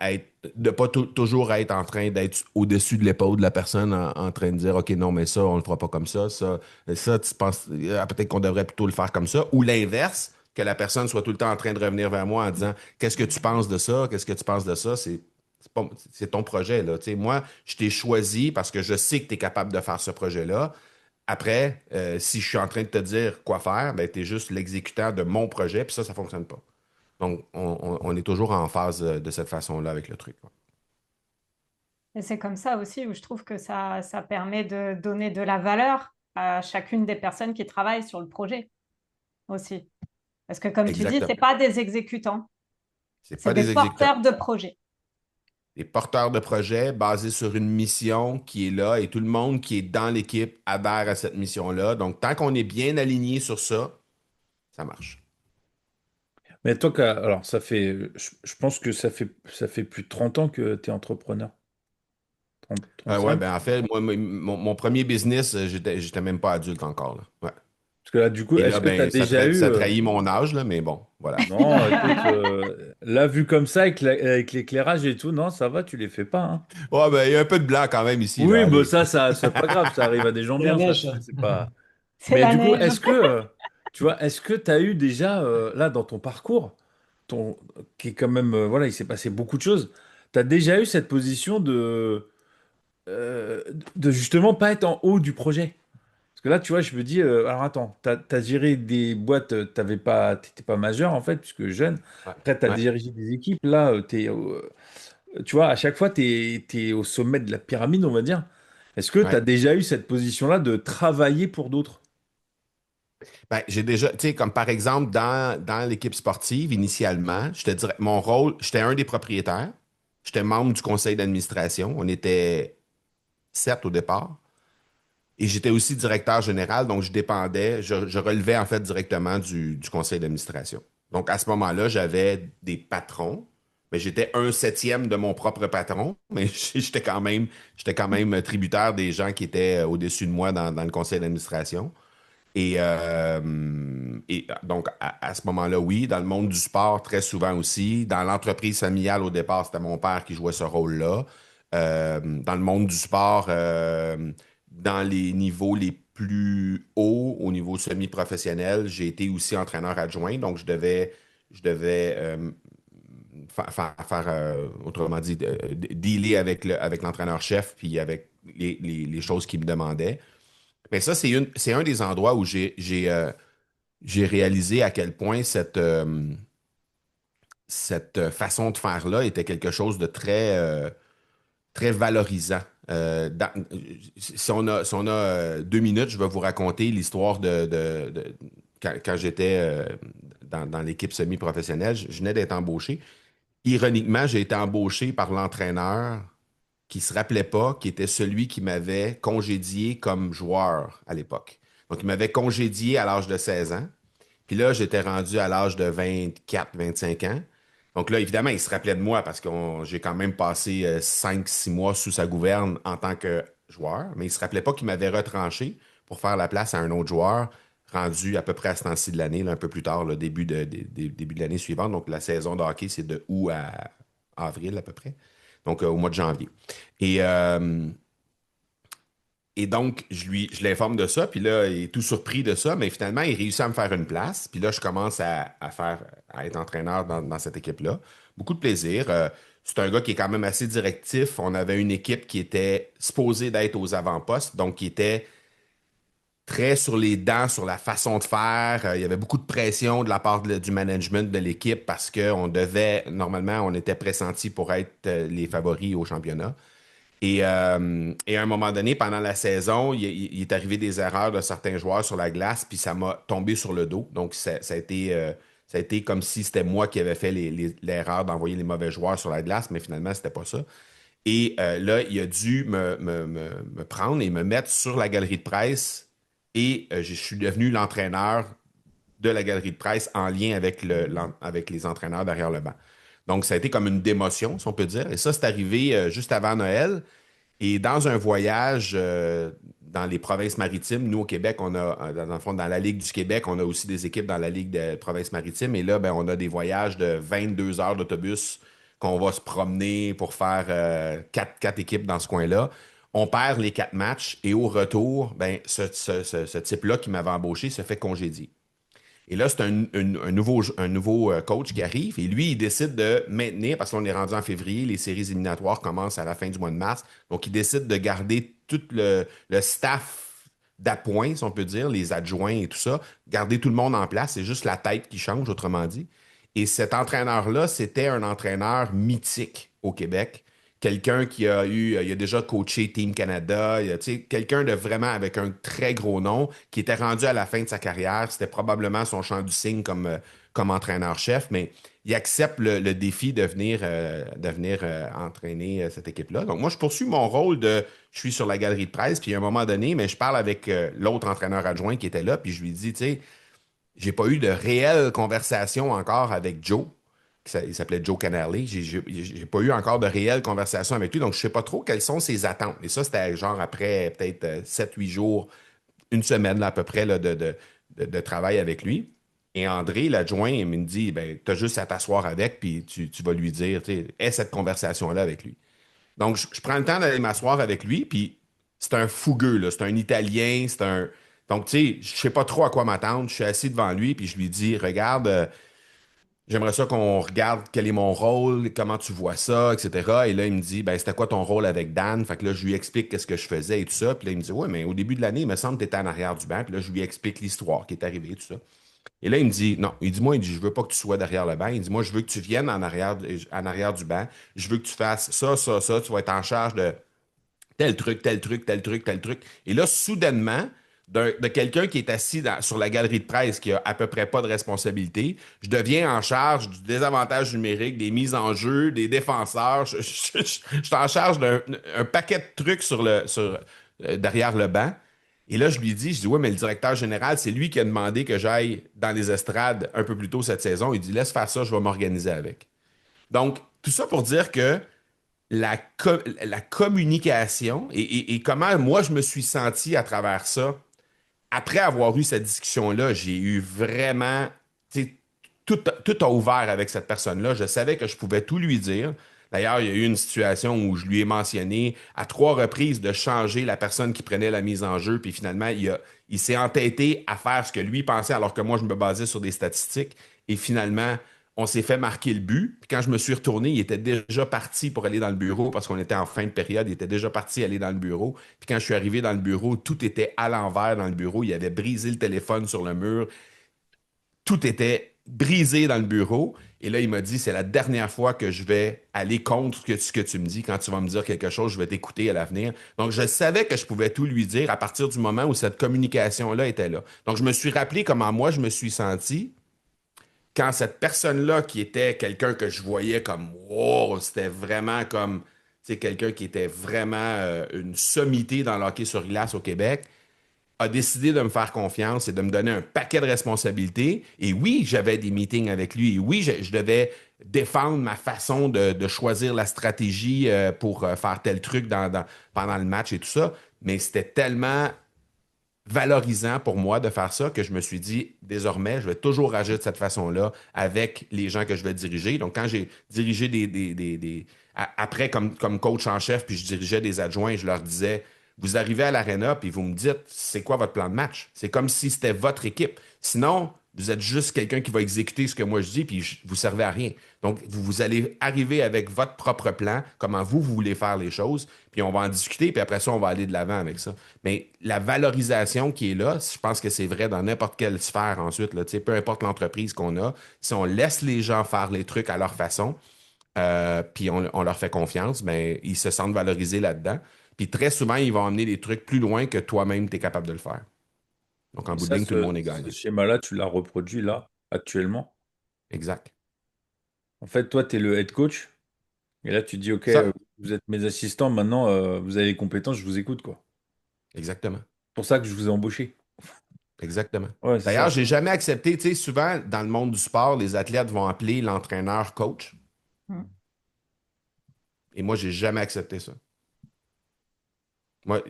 de pas toujours être en train d'être au-dessus de l'épaule de la personne en train de dire, OK, non, mais ça, on le fera pas comme ça, tu penses, peut-être qu'on devrait plutôt le faire comme ça. Ou l'inverse, que la personne soit tout le temps en train de revenir vers moi en disant, qu'est-ce que tu penses de ça? Qu'est-ce que tu penses de ça? C'est ton projet, là. Tu sais, moi, je t'ai choisi parce que je sais que tu es capable de faire ce projet-là. Après, si je suis en train de te dire quoi faire, ben, tu es juste l'exécutant de mon projet, puis ça ne fonctionne pas. Donc, on est toujours en phase de cette façon-là avec le truc. Et c'est comme ça aussi où je trouve que ça permet de donner de la valeur à chacune des personnes qui travaillent sur le projet aussi. Parce que comme tu dis, ce Exactement. n'est pas des exécutants, C'est c'est pas des des exécutants. porteurs de projet. Des porteurs de projet basés sur une mission qui est là et tout le monde qui est dans l'équipe adhère à cette mission-là. Donc, tant qu'on est bien aligné sur ça, ça marche. Mais toi, alors ça fait, je pense que ça fait plus de 30 ans que tu es entrepreneur. 30, Ouais, 35? ben en fait, moi, mon premier business, j'étais même pas adulte encore, là. Ouais. Parce que là, du coup, Et est-ce là, que tu as ben, déjà eu... ça trahit mon âge, là, mais bon, voilà. Non, écoute, là, vu comme ça, avec l'éclairage et tout, non, ça va, tu les fais pas, hein. Ouais, ben, il y a un peu de blanc quand même ici, là, Oui, bah allez. ça, c'est pas grave, ça arrive à des gens C'est la bien, ça, neige, ça. c'est pas... C'est Mais la du coup, neige. tu vois, est-ce que tu as eu déjà, là, dans ton parcours, qui est quand même, voilà, il s'est passé beaucoup de choses, tu as déjà eu cette position de justement pas être en haut du projet? Parce que là, tu vois, je me dis, alors attends, t'as géré des boîtes, t'étais pas majeur en fait, puisque jeune. Ouais, Après, t'as ouais, dirigé des équipes. Là, tu vois, à chaque fois, t'es au sommet de la pyramide, on va dire. Est-ce que t'as ouais. déjà eu cette position-là de travailler pour d'autres? Ben, j'ai déjà, tu sais, comme par exemple, dans l'équipe sportive, initialement, je te dirais, mon rôle, j'étais un des propriétaires, j'étais membre du conseil d'administration, on était 7 au départ, et j'étais aussi directeur général, donc je relevais en fait directement du conseil d'administration. Donc à ce moment-là, j'avais des patrons, mais j'étais un septième de mon propre patron, mais j'étais quand même tributaire des gens qui étaient au-dessus de moi dans le conseil d'administration. Et donc, à ce moment-là, oui, dans le monde du sport, très souvent aussi. Dans l'entreprise familiale, au départ, c'était mon père qui jouait ce rôle-là. Dans le monde du sport, dans les niveaux les plus hauts, au niveau semi-professionnel, j'ai été aussi entraîneur adjoint. Donc, je devais autrement dit, dealer avec l'entraîneur-chef puis avec les choses qu'il me demandait. Mais ça, c'est un des endroits où j'ai réalisé à quel point cette façon de faire-là était quelque chose de très valorisant. Si on a 2 minutes, je vais vous raconter l'histoire quand j'étais dans l'équipe semi-professionnelle. Je venais d'être embauché. Ironiquement, j'ai été embauché par l'entraîneur qui ne se rappelait pas, qui était celui qui m'avait congédié comme joueur à l'époque. Donc, il m'avait congédié à l'âge de 16 ans. Puis là, j'étais rendu à l'âge de 24, 25 ans. Donc là, évidemment, il se rappelait de moi parce que j'ai quand même passé 5, 6 mois sous sa gouverne en tant que joueur, mais il ne se rappelait pas qu'il m'avait retranché pour faire la place à un autre joueur rendu à peu près à ce temps-ci de l'année, là, un peu plus tard, le début de l'année suivante. Donc la saison de hockey, c'est de août à avril à peu près. Donc au mois de janvier. Et, euh, et donc, je l'informe de ça, puis là, il est tout surpris de ça, mais finalement, il réussit à me faire une place. Puis là, je commence à être entraîneur dans cette équipe-là. Beaucoup de plaisir. C'est un gars qui est quand même assez directif. On avait une équipe qui était supposée d'être aux avant-postes, donc qui était très sur les dents, sur la façon de faire. Il y avait beaucoup de pression de la part du management de l'équipe parce normalement, on était pressenti pour être les favoris au championnat. Et à un moment donné, pendant la saison, il est arrivé des erreurs de certains joueurs sur la glace, puis ça m'a tombé sur le dos. Donc, ça a été comme si c'était moi qui avais fait l'erreur d'envoyer les mauvais joueurs sur la glace, mais finalement, c'était pas ça. Et là, il a dû me prendre et me mettre sur la galerie de presse. Et je suis devenu l'entraîneur de la galerie de presse en lien avec les entraîneurs derrière le banc. Donc, ça a été comme une démotion, si on peut dire. Et ça, c'est arrivé juste avant Noël. Et dans un voyage dans les provinces maritimes, nous au Québec, dans le fond, dans la Ligue du Québec, on a aussi des équipes dans la Ligue des provinces maritimes. Et là, ben, on a des voyages de 22 heures d'autobus qu'on va se promener pour faire quatre équipes dans ce coin-là. On perd les 4 matchs et au retour, ben, ce type-là qui m'avait embauché se fait congédier. Et là, c'est un nouveau coach qui arrive et lui, il décide de maintenir, parce qu'on est rendu en février, les séries éliminatoires commencent à la fin du mois de mars. Donc, il décide de garder tout le staff d'appoint, si on peut dire, les adjoints et tout ça, garder tout le monde en place. C'est juste la tête qui change, autrement dit. Et cet entraîneur-là, c'était un entraîneur mythique au Québec. Quelqu'un il a déjà coaché Team Canada, tu sais, quelqu'un de vraiment avec un très gros nom, qui était rendu à la fin de sa carrière. C'était probablement son champ du signe comme entraîneur-chef, mais il accepte le défi de venir entraîner cette équipe-là. Donc moi, je poursuis mon rôle je suis sur la galerie de presse, puis à un moment donné, mais je parle avec l'autre entraîneur adjoint qui était là, puis je lui dis, tu sais, j'ai pas eu de réelle conversation encore avec Joe. Il s'appelait Joe Cannerly. J'ai pas eu encore de réelle conversation avec lui, donc je sais pas trop quelles sont ses attentes. Et ça, c'était genre après peut-être 7, 8 jours, une semaine là, à peu près là, de travail avec lui. Et André, l'adjoint, il me dit, ben, tu as juste à t'asseoir avec, puis tu vas lui dire, tu sais, aie cette conversation-là avec lui. Donc, je prends le temps d'aller m'asseoir avec lui, puis c'est un fougueux, là. C'est un Italien, c'est un. Donc, tu sais, je sais pas trop à quoi m'attendre. Je suis assis devant lui, puis je lui dis, regarde, j'aimerais ça qu'on regarde quel est mon rôle, comment tu vois ça, etc. Et là, il me dit, ben, c'était quoi ton rôle avec Dan? Fait que là, je lui explique qu'est-ce que je faisais et tout ça. Puis là, il me dit, ouais, mais au début de l'année, il me semble que tu étais en arrière du banc. Puis là, je lui explique l'histoire qui est arrivée, tout ça. Et là, il me dit, non, il dit, moi, il dit, je veux pas que tu sois derrière le banc. Il dit, moi, je veux que tu viennes en arrière du banc. Je veux que tu fasses ça, ça, ça. Tu vas être en charge de tel truc, tel truc, tel truc, tel truc. Et là, soudainement, de quelqu'un qui est assis sur la galerie de presse qui a à peu près pas de responsabilité, je deviens en charge du désavantage numérique, des mises en jeu, des défenseurs. Je suis en charge d'un un paquet de trucs derrière le banc. Et là, je dis, ouais, mais le directeur général, c'est lui qui a demandé que j'aille dans les estrades un peu plus tôt cette saison. Il dit, laisse faire ça, je vais m'organiser avec. Donc, tout ça pour dire que la communication et comment moi je me suis senti à travers ça, après avoir eu cette discussion-là, j'ai eu vraiment, tu sais, tout a ouvert avec cette personne-là. Je savais que je pouvais tout lui dire. D'ailleurs, il y a eu une situation où je lui ai mentionné à 3 reprises de changer la personne qui prenait la mise en jeu, puis finalement, il s'est entêté à faire ce que lui pensait, alors que moi, je me basais sur des statistiques. Et finalement, On s'est fait marquer le but. Puis quand je me suis retourné, il était déjà parti pour aller dans le bureau parce qu'on était en fin de période. Il était déjà parti aller dans le bureau. Puis quand je suis arrivé dans le bureau, tout était à l'envers dans le bureau. Il avait brisé le téléphone sur le mur. Tout était brisé dans le bureau. Et là, il m'a dit, c'est la dernière fois que je vais aller contre ce que tu me dis. Quand tu vas me dire quelque chose, je vais t'écouter à l'avenir. Donc, je savais que je pouvais tout lui dire à partir du moment où cette communication-là était là. Donc, je me suis rappelé comment moi, je me suis senti quand cette personne-là, qui était quelqu'un que je voyais comme, wow, c'était vraiment comme, tu sais, quelqu'un qui était vraiment une sommité dans le hockey sur glace au Québec, a décidé de me faire confiance et de me donner un paquet de responsabilités. Et oui, j'avais des meetings avec lui. Et oui, je devais défendre ma façon de choisir la stratégie pour faire tel truc pendant le match et tout ça. Mais c'était tellement valorisant pour moi de faire ça que je me suis dit, désormais, je vais toujours agir de cette façon-là avec les gens que je vais diriger. Donc, quand j'ai dirigé après, comme coach en chef, puis je dirigeais des adjoints, je leur disais, vous arrivez à l'aréna, puis vous me dites, c'est quoi votre plan de match? C'est comme si c'était votre équipe. Sinon, vous êtes juste quelqu'un qui va exécuter ce que moi je dis, puis vous servez à rien. Donc, vous allez arriver avec votre propre plan, comment vous voulez faire les choses, puis on va en discuter, puis après ça, on va aller de l'avant avec ça. Mais la valorisation qui est là, je pense que c'est vrai dans n'importe quelle sphère ensuite, là, peu importe l'entreprise qu'on a, si on laisse les gens faire les trucs à leur façon, puis on leur fait confiance, ben, ils se sentent valorisés là-dedans. Puis très souvent, ils vont emmener des trucs plus loin que toi-même, tu es capable de le faire. Donc, en Et bout de ça, ligne, tout le monde est ce gagnant. schéma-là, tu l'as reproduit là, actuellement. Exact. En fait, toi, tu es le head coach. Et là, tu dis, OK, Ça, vous êtes mes assistants, maintenant, vous avez les compétences, je vous écoute, quoi. exactement. C'est pour ça que je vous ai embauché. Exactement. Ouais, c'est D'ailleurs, ça. j'ai jamais accepté, tu sais, souvent dans le monde du sport, les athlètes vont appeler l'entraîneur coach. Mm. Et moi, j'ai jamais accepté ça. Moi,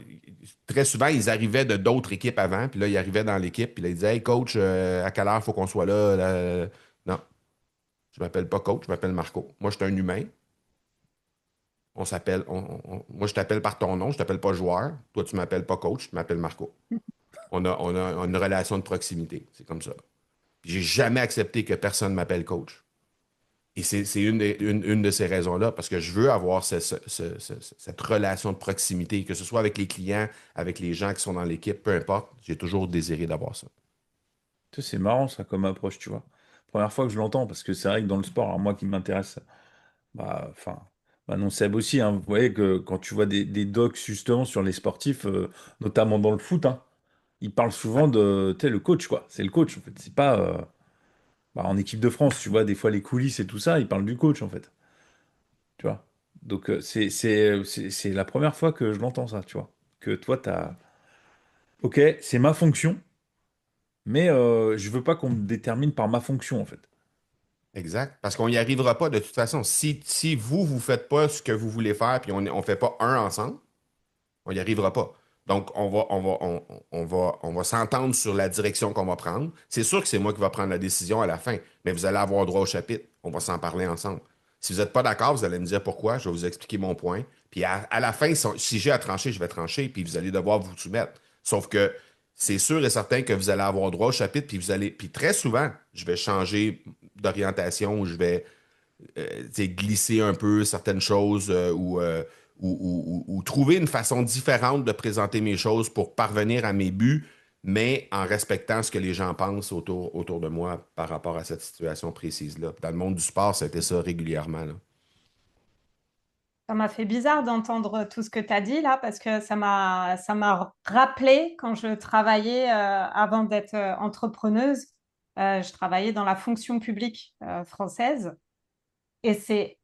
très souvent, ils arrivaient de d'autres équipes avant, puis là, ils arrivaient dans l'équipe, puis là, ils disaient, Hey, coach, à quelle heure il faut qu'on soit là, là? Non, je m'appelle pas coach, je m'appelle Marco. Moi, je suis un humain. On s'appelle, moi, je t'appelle par ton nom, je t'appelle pas joueur. Toi, tu m'appelles pas coach, tu m'appelles Marco. On a une relation de proximité. C'est comme ça. J'ai jamais accepté que personne m'appelle coach. Et c'est une de ces raisons-là, parce que je veux avoir cette relation de proximité, que ce soit avec les clients, avec les gens qui sont dans l'équipe, peu importe, j'ai toujours désiré d'avoir ça. Tu sais, c'est marrant, ça, comme approche, tu vois. Première fois que je l'entends, parce que c'est vrai que dans le sport, alors moi qui m'intéresse, bah, enfin, bah non, Seb aussi, hein, vous voyez que quand tu vois des docs justement sur les sportifs, notamment dans le foot, hein, ils parlent Ouais, souvent de, tu sais, le coach, quoi. C'est le coach, en fait. C'est pas, bah, en équipe de France, tu vois, des fois les coulisses et tout ça, ils parlent du coach, en fait. Tu vois. Donc, c'est la première fois que je l'entends, ça, tu vois. Que toi, t'as. Ok, c'est ma fonction, mais je veux pas qu'on me détermine par ma fonction, en fait. exact. Parce qu'on n'y arrivera pas de toute façon. Si vous, vous ne faites pas ce que vous voulez faire, puis on ne fait pas un ensemble, on n'y arrivera pas. Donc, on va s'entendre sur la direction qu'on va prendre. C'est sûr que c'est moi qui va prendre la décision à la fin, mais vous allez avoir droit au chapitre. On va s'en parler ensemble. Si vous n'êtes pas d'accord, vous allez me dire pourquoi. Je vais vous expliquer mon point. Puis à la fin, si j'ai à trancher, je vais trancher, puis vous allez devoir vous soumettre. Sauf que c'est sûr et certain que vous allez avoir droit au chapitre, puis très souvent, je vais changer d'orientation, ou je vais tu sais, glisser un peu certaines choses ou trouver une façon différente de présenter mes choses pour parvenir à mes buts, mais en respectant ce que les gens pensent autour de moi par rapport à cette situation précise-là. Dans le monde du sport, c'était ça régulièrement, là. Ça m'a fait bizarre d'entendre tout ce que tu as dit là, parce que ça m'a rappelé quand je travaillais, avant d'être entrepreneuse, je travaillais dans la fonction publique française, et c'est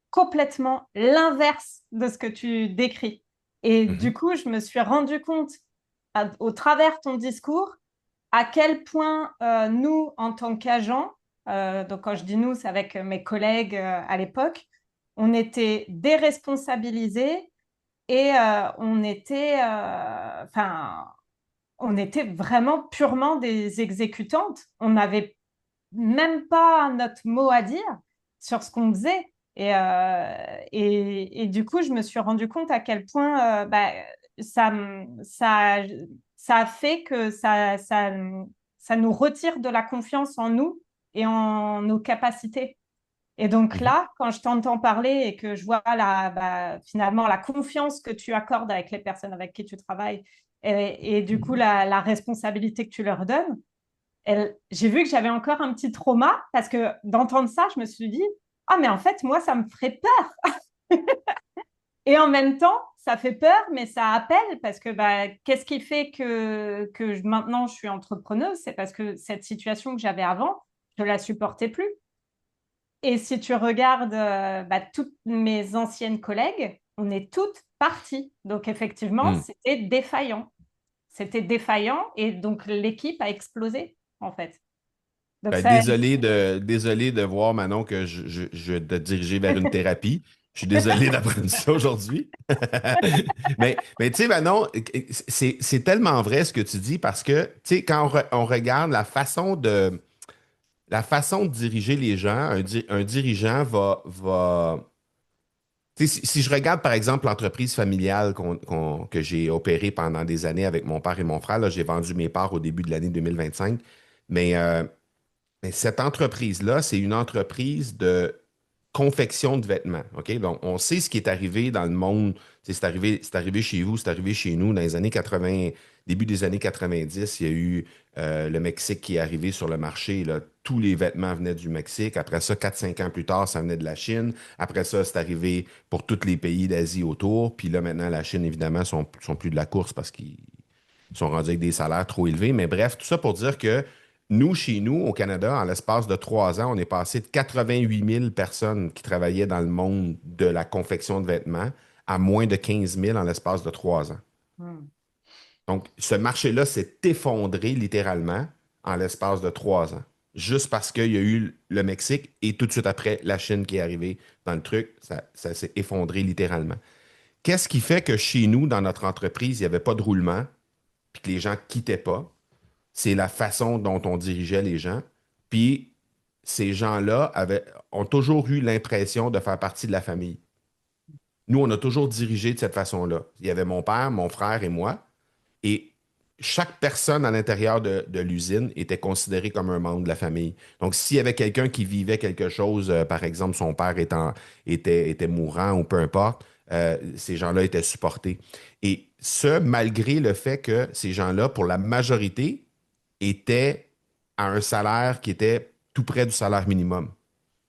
complètement l'inverse de ce que tu décris. Et du Mhm, coup, je me suis rendu compte, au travers de ton discours, à quel point nous, en tant qu'agents, donc quand je dis nous, c'est avec mes collègues à l'époque, on était déresponsabilisés et on était vraiment purement des exécutantes. On n'avait même pas notre mot à dire sur ce qu'on faisait. Et du coup, je me suis rendu compte à quel point ça, ça, ça a fait que ça nous retire de la confiance en nous et en nos capacités. Et donc Mhm. là, quand je t'entends parler et que je vois finalement la confiance que tu accordes avec les personnes avec qui tu travailles et du coup la responsabilité que tu leur donnes, j'ai vu que j'avais encore un petit trauma parce que d'entendre ça, je me suis dit, ah mais en fait, moi, ça me ferait peur. Et en même temps, ça fait peur, mais ça appelle parce que qu'est-ce qui fait que maintenant je suis entrepreneuse? C'est parce que cette situation que j'avais avant, je ne la supportais plus. Et si tu regardes toutes mes anciennes collègues, on est toutes parties. Donc effectivement, Mm. c'était défaillant. C'était défaillant et donc l'équipe a explosé en fait. Donc Ben, ça, désolé de voir, Manon, que je vais te diriger vers une thérapie. Je suis désolé d'apprendre ça aujourd'hui. Mais tu sais, Manon, c'est tellement vrai ce que tu dis parce que, tu sais, quand on regarde la façon de diriger les gens, un dirigeant tu sais, si je regarde, par exemple, l'entreprise familiale que j'ai opérée pendant des années avec mon père et mon frère, là, j'ai vendu mes parts au début de l'année 2025, mais mais cette entreprise-là, c'est une entreprise de confection de vêtements. OK? Donc, on sait ce qui est arrivé dans le monde. C'est arrivé chez vous, c'est arrivé chez nous dans les années 80, début des années 90. Il y a eu le Mexique qui est arrivé sur le marché. Là. Tous les vêtements venaient du Mexique. Après ça, 4-5 ans plus tard, ça venait de la Chine. Après ça, c'est arrivé pour tous les pays d'Asie autour. Puis là, maintenant, la Chine, évidemment, sont plus de la course parce qu'ils sont rendus avec des salaires trop élevés. Mais bref, tout ça pour dire que nous, chez nous, au Canada, en l'espace de 3 ans, on est passé de 88 000 personnes qui travaillaient dans le monde de la confection de vêtements à moins de 15 000 en l'espace de 3 ans. hmm. Donc, ce marché-là s'est effondré littéralement en l'espace de 3 ans. Juste parce qu'il y a eu le Mexique et tout de suite après, la Chine qui est arrivée dans le truc, ça s'est effondré littéralement. Qu'est-ce qui fait que chez nous, dans notre entreprise, il n'y avait pas de roulement, puis que les gens ne quittaient pas? C'est la façon dont on dirigeait les gens. Puis ces gens-là ont toujours eu l'impression de faire partie de la famille. Nous, on a toujours dirigé de cette façon-là. Il y avait mon père, mon frère et moi. Et chaque personne à l'intérieur de l'usine était considérée comme un membre de la famille. Donc, s'il y avait quelqu'un qui vivait quelque chose, par exemple, son père était mourant ou peu importe, ces gens-là étaient supportés. Et ce, malgré le fait que ces gens-là, pour la majorité, étaient à un salaire qui était tout près du salaire minimum.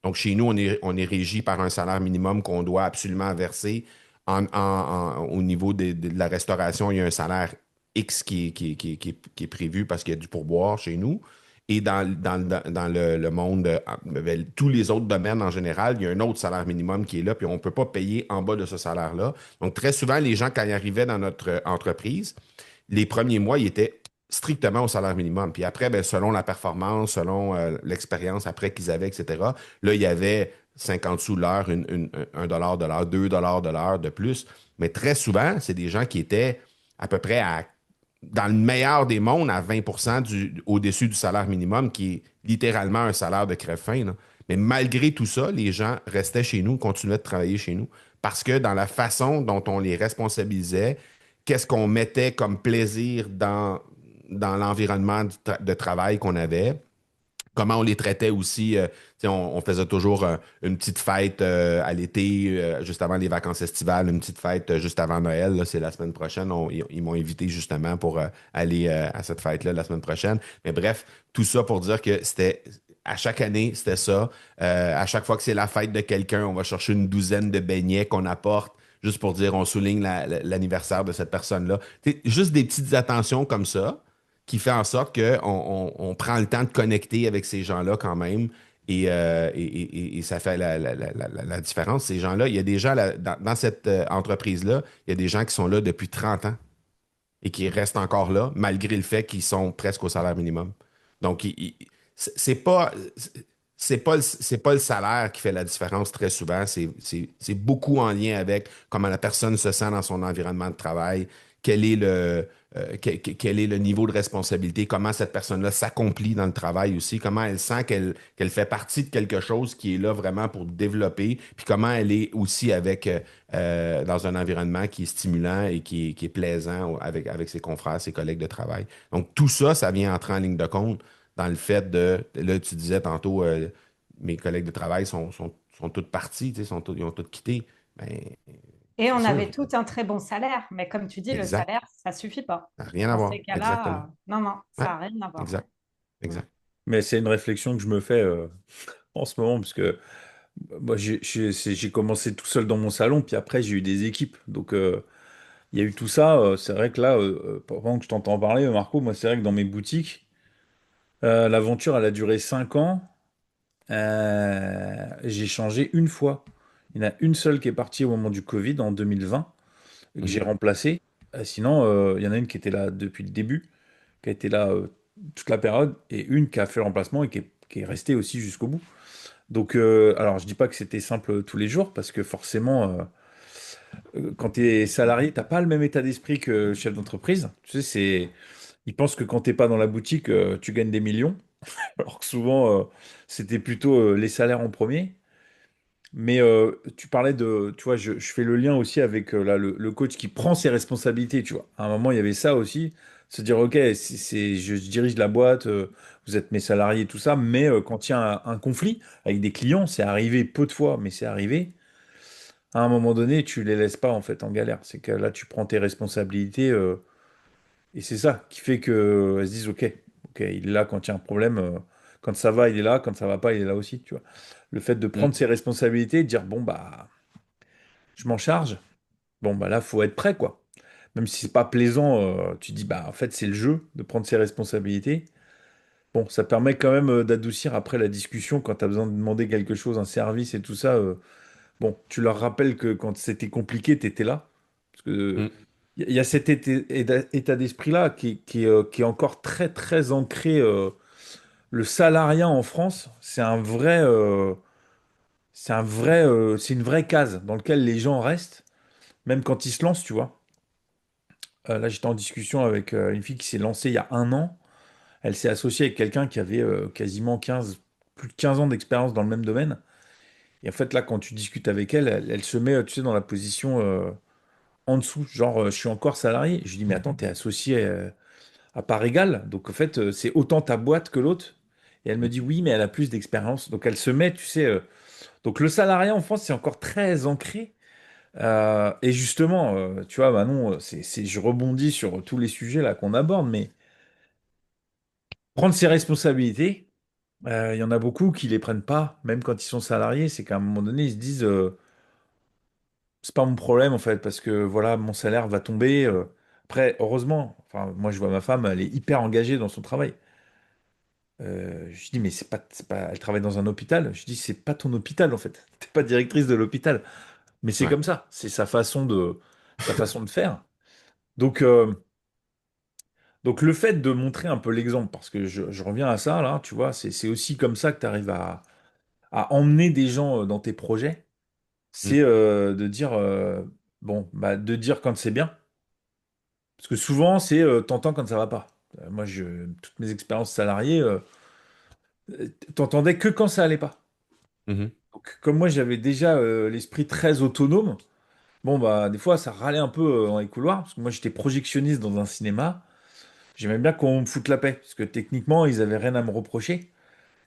Donc, chez nous, on est régi par un salaire minimum qu'on doit absolument verser. Au niveau de la restauration, il y a un salaire X qui est prévu parce qu'il y a du pourboire chez nous. Et dans le monde, tous les autres domaines en général, il y a un autre salaire minimum qui est là, puis on ne peut pas payer en bas de ce salaire-là. Donc, très souvent, les gens, quand ils arrivaient dans notre entreprise, les premiers mois, ils étaient strictement au salaire minimum. Puis après, ben, selon la performance, selon l'expérience après qu'ils avaient, etc., là, il y avait 50 sous l'heure, $1 de l'heure, $2 de l'heure de plus. Mais très souvent, c'est des gens qui étaient à peu près dans le meilleur des mondes, à 20 au-dessus du salaire minimum, qui est littéralement un salaire de crève-faim, là. Mais malgré tout ça, les gens restaient chez nous, continuaient de travailler chez nous, parce que dans la façon dont on les responsabilisait, qu'est-ce qu'on mettait comme plaisir dans l'environnement de travail qu'on avait, comment on les traitait aussi. Tu sais, on faisait toujours une petite fête à l'été, juste avant les vacances estivales, une petite fête juste avant Noël. Là, c'est la semaine prochaine. Ils m'ont invité justement pour aller à cette fête-là la semaine prochaine. Mais bref, tout ça pour dire que c'était. À chaque année, c'était ça. À chaque fois que c'est la fête de quelqu'un, on va chercher une douzaine de beignets qu'on apporte, juste pour dire on souligne l'anniversaire de cette personne-là. Tu sais, juste des petites attentions comme ça qui fait en sorte qu'on prend le temps de connecter avec ces gens-là quand même. Et ça fait la différence. Ces gens-là, il y a des gens dans cette entreprise-là, il y a des gens qui sont là depuis 30 ans et qui restent encore là, malgré le fait qu'ils sont presque au salaire minimum. Donc, c'est pas, c'est pas le salaire qui fait la différence très souvent. C'est beaucoup en lien avec comment la personne se sent dans son environnement de travail, quel est quel est le niveau de responsabilité, comment cette personne-là s'accomplit dans le travail aussi, comment elle sent qu'elle fait partie de quelque chose qui est là vraiment pour développer, puis comment elle est aussi dans un environnement qui est stimulant et qui est plaisant avec ses confrères, ses collègues de travail. Donc tout ça, ça vient entrer en ligne de compte dans le fait de, là, tu disais tantôt, mes collègues de travail sont tous partis, tu sais, ils ont tous quitté. Ben, Et c'est on sûr, avait tout un très bon salaire, mais comme tu dis, le exact. salaire, ça suffit pas. Ça n'a rien à Dans voir, ces cas-là, exactement. non, non, ça Ouais, n'a rien à voir. exact, Mm. exact. Mais c'est une réflexion que je me fais en ce moment, parce que moi, j'ai commencé tout seul dans mon salon, puis après, j'ai eu des équipes. Donc, il y a eu tout ça. C'est vrai que là, pendant que je t'entends parler, Marco, moi, c'est vrai que dans mes boutiques, l'aventure, elle a duré 5 ans. J'ai changé une fois. Il y en a une seule qui est partie au moment du Covid en 2020 et que j'ai Mhm, remplacée. Sinon, il y en a une qui était là depuis le début, qui a été là toute la période, et une qui a fait le remplacement et qui est restée aussi jusqu'au bout. Donc, alors je dis pas que c'était simple tous les jours, parce que forcément, quand tu es salarié, t'as pas le même état d'esprit que chef d'entreprise. Tu sais, ils pensent que quand t'es pas dans la boutique, tu gagnes des millions, alors que souvent, c'était plutôt les salaires en premier. Mais tu parlais de, tu vois, je fais le lien aussi avec là, le coach qui prend ses responsabilités, tu vois. À un moment, il y avait ça aussi, se dire, OK, je dirige la boîte, vous êtes mes salariés, tout ça, mais quand il y a un conflit avec des clients, c'est arrivé peu de fois, mais c'est arrivé, à un moment donné, tu les laisses pas en fait en galère. C'est que là, tu prends tes responsabilités, et c'est ça qui fait que elles se disent, OK, OK, il est là quand il y a un problème, quand ça va, il est là, quand ça va pas, il est là aussi, tu vois. Le fait de mm, prendre ses responsabilités, de dire, bon, bah je m'en charge. Bon, bah là, faut être prêt, quoi. Même si c'est pas plaisant, tu dis, bah en fait, c'est le jeu de prendre ses responsabilités. Bon, ça permet quand même d'adoucir après la discussion quand tu as besoin de demander quelque chose, un service et tout ça. Bon, tu leur rappelles que quand c'était compliqué, tu étais là. Parce que mm, il y a cet état d'esprit-là qui est encore très, très ancré. Le salariat en France, c'est une vraie case dans laquelle les gens restent, même quand ils se lancent, tu vois. Là, j'étais en discussion avec une fille qui s'est lancée il y a un an. Elle s'est associée avec quelqu'un qui avait quasiment plus de 15 ans d'expérience dans le même domaine. Et en fait, là, quand tu discutes avec elle, elle se met, tu sais, dans la position en dessous. Genre, je suis encore salarié. Je lui dis, mais attends, t'es associé à part égale. Donc, en fait, c'est autant ta boîte que l'autre. Et elle me dit, oui, mais elle a plus d'expérience. Donc, elle se met, tu sais. Donc, le salariat en France, c'est encore très ancré. Et justement, tu vois, Manon, je rebondis sur tous les sujets là qu'on aborde, mais prendre ses responsabilités, il y en a beaucoup qui les prennent pas, même quand ils sont salariés. C'est qu'à un moment donné, ils se disent, c'est pas mon problème en fait, parce que voilà, mon salaire va tomber. Après, heureusement, enfin, moi je vois ma femme, elle est hyper engagée dans son travail. Je dis, mais elle travaille dans un hôpital. Je dis, c'est pas ton hôpital en fait. T'es pas directrice de l'hôpital. Mais c'est ouais. comme ça. C'est sa façon de faire. Donc, le fait de montrer un peu l'exemple, parce que je reviens à ça, là, tu vois, c'est aussi comme ça que tu arrives à emmener des gens dans tes projets. Mm, C'est de dire, bon, bah, de dire quand c'est bien. Parce que souvent, c'est t'entends quand ça va pas. Moi, toutes mes expériences salariées, t'entendais que quand ça allait pas. mhm, Donc, comme moi, j'avais déjà l'esprit très autonome, bon, bah, des fois, ça râlait un peu dans les couloirs, parce que moi, j'étais projectionniste dans un cinéma. J'aimais bien qu'on me foute la paix, parce que techniquement, ils avaient rien à me reprocher.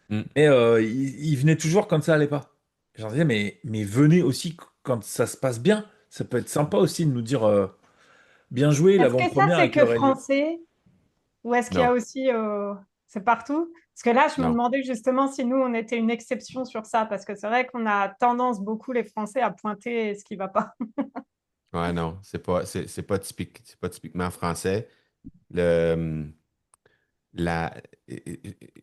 mm. Mais il venait toujours quand ça allait pas. Je leur disais, mais venez aussi quand ça se passe bien. Ça peut être sympa aussi de nous dire bien joué Est-ce que ça, l'avant-première c'est avec que l'Aurélien. français ou est-ce qu'il y a Non, aussi, c'est partout? Parce que là, je me non. demandais justement si nous, on était une exception sur ça, parce que c'est vrai qu'on a tendance beaucoup, les Français, à pointer ce qui va pas. Ouais, non, c'est pas typique, c'est pas typiquement français. Le, la,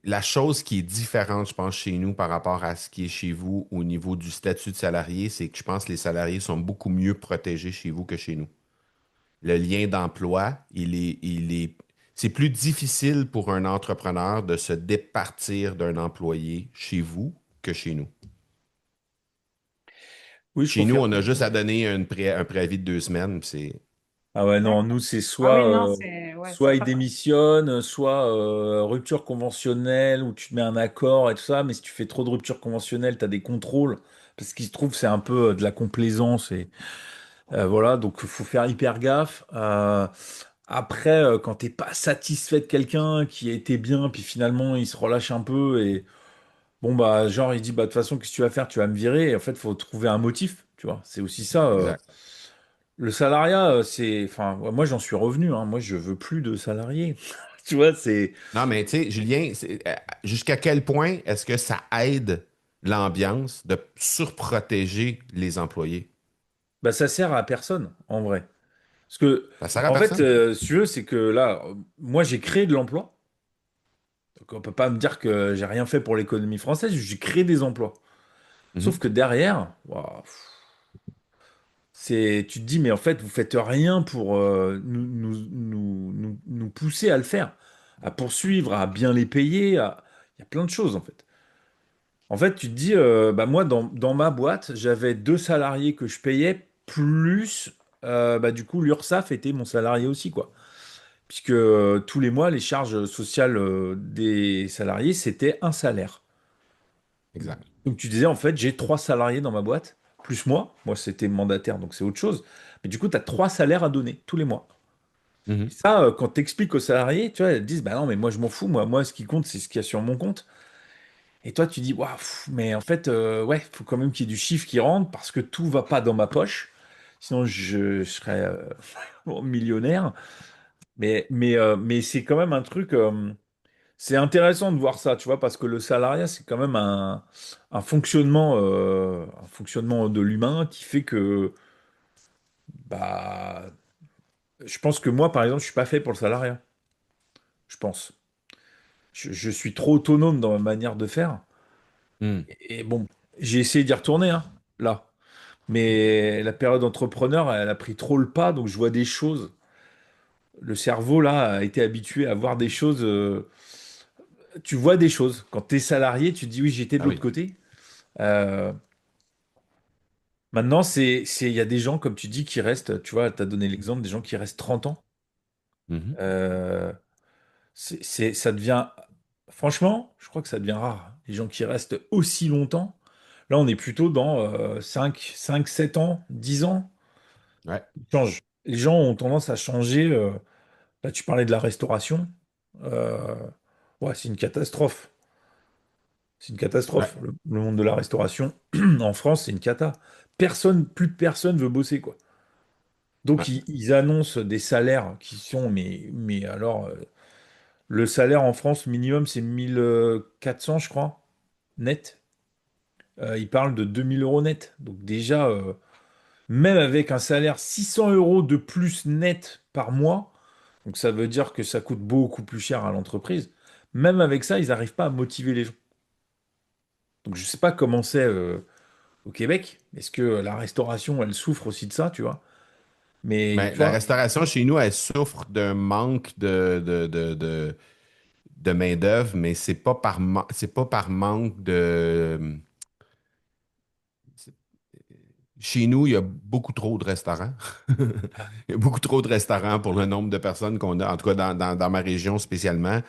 la chose qui est différente, je pense, chez nous par rapport à ce qui est chez vous au niveau du statut de salarié, c'est que je pense que les salariés sont beaucoup mieux protégés chez vous que chez nous. Le lien d'emploi, c'est plus difficile pour un entrepreneur de se départir d'un employé chez vous que chez nous. Oui, je Chez nous, confirme. on a juste à donner un préavis de 2 semaines, puis Ah ouais, non, D'accord. nous, c'est Ah soit, oui, non, c'est ouais, soit c'est il pas pareil. démissionne, soit rupture conventionnelle, où tu te mets un accord et tout ça. Mais si tu fais trop de rupture conventionnelle, tu as des contrôles. Parce qu'il se trouve, c'est un peu de la complaisance. Et voilà, donc il faut faire hyper gaffe. après, quand t'es pas satisfait de quelqu'un qui a été bien, puis finalement il se relâche un peu et bon bah genre il dit bah de toute façon qu'est-ce que tu vas faire? Tu vas me virer. Et en fait, faut trouver un motif, tu vois. C'est aussi ça. Exact. Le salariat, c'est, enfin, ouais, moi j'en suis revenu. Hein. Moi, je veux plus de salariés. Tu vois, c'est, Non, mais tu sais, Julien, jusqu'à quel point est-ce que ça aide l'ambiance de surprotéger les employés? bah ça sert à personne en vrai. Parce que Ça sert à en fait, personne. si tu veux, c'est que là, moi j'ai créé de l'emploi. Donc on peut pas me dire que j'ai rien fait pour l'économie française. J'ai créé des emplois. Sauf Mhm. que derrière, ouah, c'est, tu te dis, mais en fait, vous faites rien pour nous pousser à le faire, à poursuivre, à bien les payer. Il y a plein de choses, en fait. En fait, tu te dis, bah moi, dans ma boîte, j'avais 2 salariés que je payais, plus, bah, du coup, l'URSSAF était mon salarié aussi, quoi. Puisque tous les mois, les charges sociales des salariés, c'était un salaire. Exact. Donc tu disais, en fait, j'ai 3 salariés dans ma boîte, plus moi. Moi, c'était mandataire, donc c'est autre chose. Mais du coup, tu as 3 salaires à donner tous les mois. Et Mhm. ça, quand tu expliques aux salariés, tu vois, ils disent, bah non, mais moi, je m'en fous. Moi, ce qui compte, c'est ce qu'il y a sur mon compte. Et toi, tu dis, waouh, mais en fait, ouais, il faut quand même qu'il y ait du chiffre qui rentre parce que tout va pas dans ma poche. Sinon, je serais millionnaire. Mais c'est quand même un truc. C'est intéressant de voir ça, tu vois, parce que le salariat, c'est quand même un fonctionnement de l'humain qui fait que, bah, je pense que moi, par exemple, je suis pas fait pour le salariat. Je pense. Je suis trop autonome dans ma manière de faire. Mhm. Et bon, j'ai essayé d'y retourner, hein, là. Mais la période entrepreneur, elle a pris trop le pas, donc je vois des choses. Le cerveau, là, a été habitué à voir des choses. Tu vois des choses. Quand tu es salarié, tu te dis oui, j'étais de Ah l'autre oui. côté. Euh, Maintenant, il y a des gens, comme tu dis, qui restent. Tu vois, tu as donné l'exemple des gens qui restent 30 ans. Mhm. Euh, ça devient. Franchement, je crois que ça devient rare. Les gens qui restent aussi longtemps. Là, on est plutôt dans 5, 7 ans, 10 ans. Ouais. Ils changent. Les gens ont tendance à changer. Là, tu parlais de la restauration. Euh, ouais, c'est une catastrophe. C'est une Ouais. catastrophe. Le monde de la restauration en France, c'est une cata. Plus personne veut bosser, quoi. Donc, Ouais. ils annoncent des salaires qui sont, mais alors, le salaire en France minimum, c'est 1 400, je crois, net. Ils parlent de 2 000 € net. Donc, déjà, même avec un salaire 600 € de plus net par mois, donc ça veut dire que ça coûte beaucoup plus cher à l'entreprise. Même avec ça, ils n'arrivent pas à motiver les gens. Donc, je sais pas comment c'est au Québec. Est-ce que la restauration, elle souffre aussi de ça, tu vois? Mais Mais tu la vois, restauration chez nous, elle souffre d'un manque de main-d'œuvre, mais c'est pas par manque de. Chez nous, il y a beaucoup trop de restaurants. Il y a beaucoup trop de restaurants pour le nombre de personnes qu'on a, en tout cas dans ma région spécialement.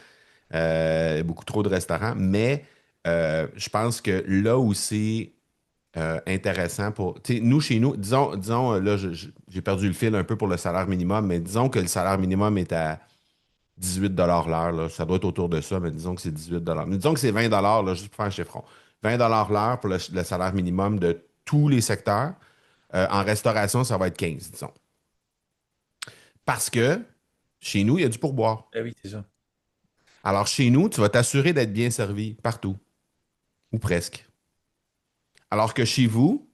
Il y a beaucoup trop de restaurants. Mais je pense que là où c'est intéressant pour. Tu sais, nous, chez nous, disons là, j'ai perdu le fil un peu pour le salaire minimum, mais disons que le salaire minimum est à 18 $ l'heure. Là. Ça doit être autour de ça, mais disons que c'est 18 $. Mais disons que c'est 20 $ là, juste pour faire un chiffron. 20 $ l'heure pour le salaire minimum de tous les secteurs. En restauration, ça va être 15, disons. Parce que chez nous, il y a du pourboire. ah oui, c'est ça. Alors, chez nous, tu vas t'assurer d'être bien servi partout, ou presque. Alors que chez vous,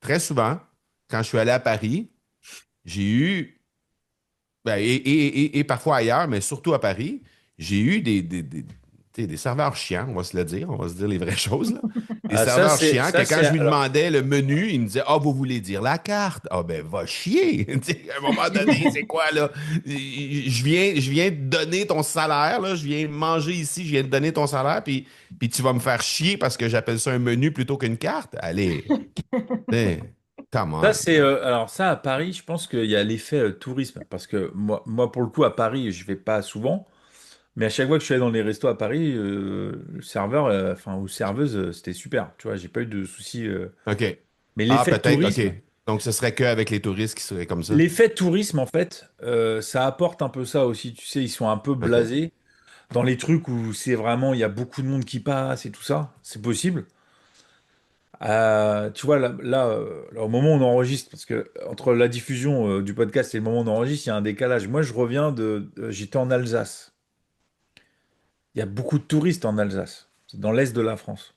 très souvent, quand je suis allé à Paris, j'ai eu, ben, et parfois ailleurs, mais surtout à Paris, j'ai eu tu sais, des serveurs chiants, on va se dire les vraies choses, là. Des Ah, ça, serveurs c'est, chiants que ça, quand c'est, je lui alors, demandais le menu, ils me disaient: Ah, vous voulez dire la carte? Ah, ben, va chier. Tu sais, à un moment donné, c'est quoi, là? Je viens te donner ton salaire, là. Je viens manger ici, je viens te donner ton salaire, puis tu vas me faire chier parce que j'appelle ça un menu plutôt qu'une carte? Allez, tu sais, come ça, on, c'est, là. alors ça, à Paris, je pense qu'il y a l'effet tourisme. Parce que moi, pour le coup, à Paris, je vais pas souvent. Mais à chaque fois que je suis allé dans les restos à Paris, le serveur, enfin, ou serveuse, c'était super. Tu vois, j'ai pas eu de soucis. OK. Mais Ah, l'effet peut-être, tourisme, OK. Donc, ce serait qu'avec les touristes qui seraient comme ça. L'effet tourisme, en fait, ça apporte un peu ça aussi. Tu sais, ils sont un peu OK. blasés dans les trucs où c'est vraiment, il y a beaucoup de monde qui passe et tout ça. C'est possible. Tu vois, là, au moment où on enregistre, parce que entre la diffusion du podcast et le moment où on enregistre, il y a un décalage. Moi, je reviens j'étais en Alsace. Il y a beaucoup de touristes en Alsace. C'est dans l'est de la France.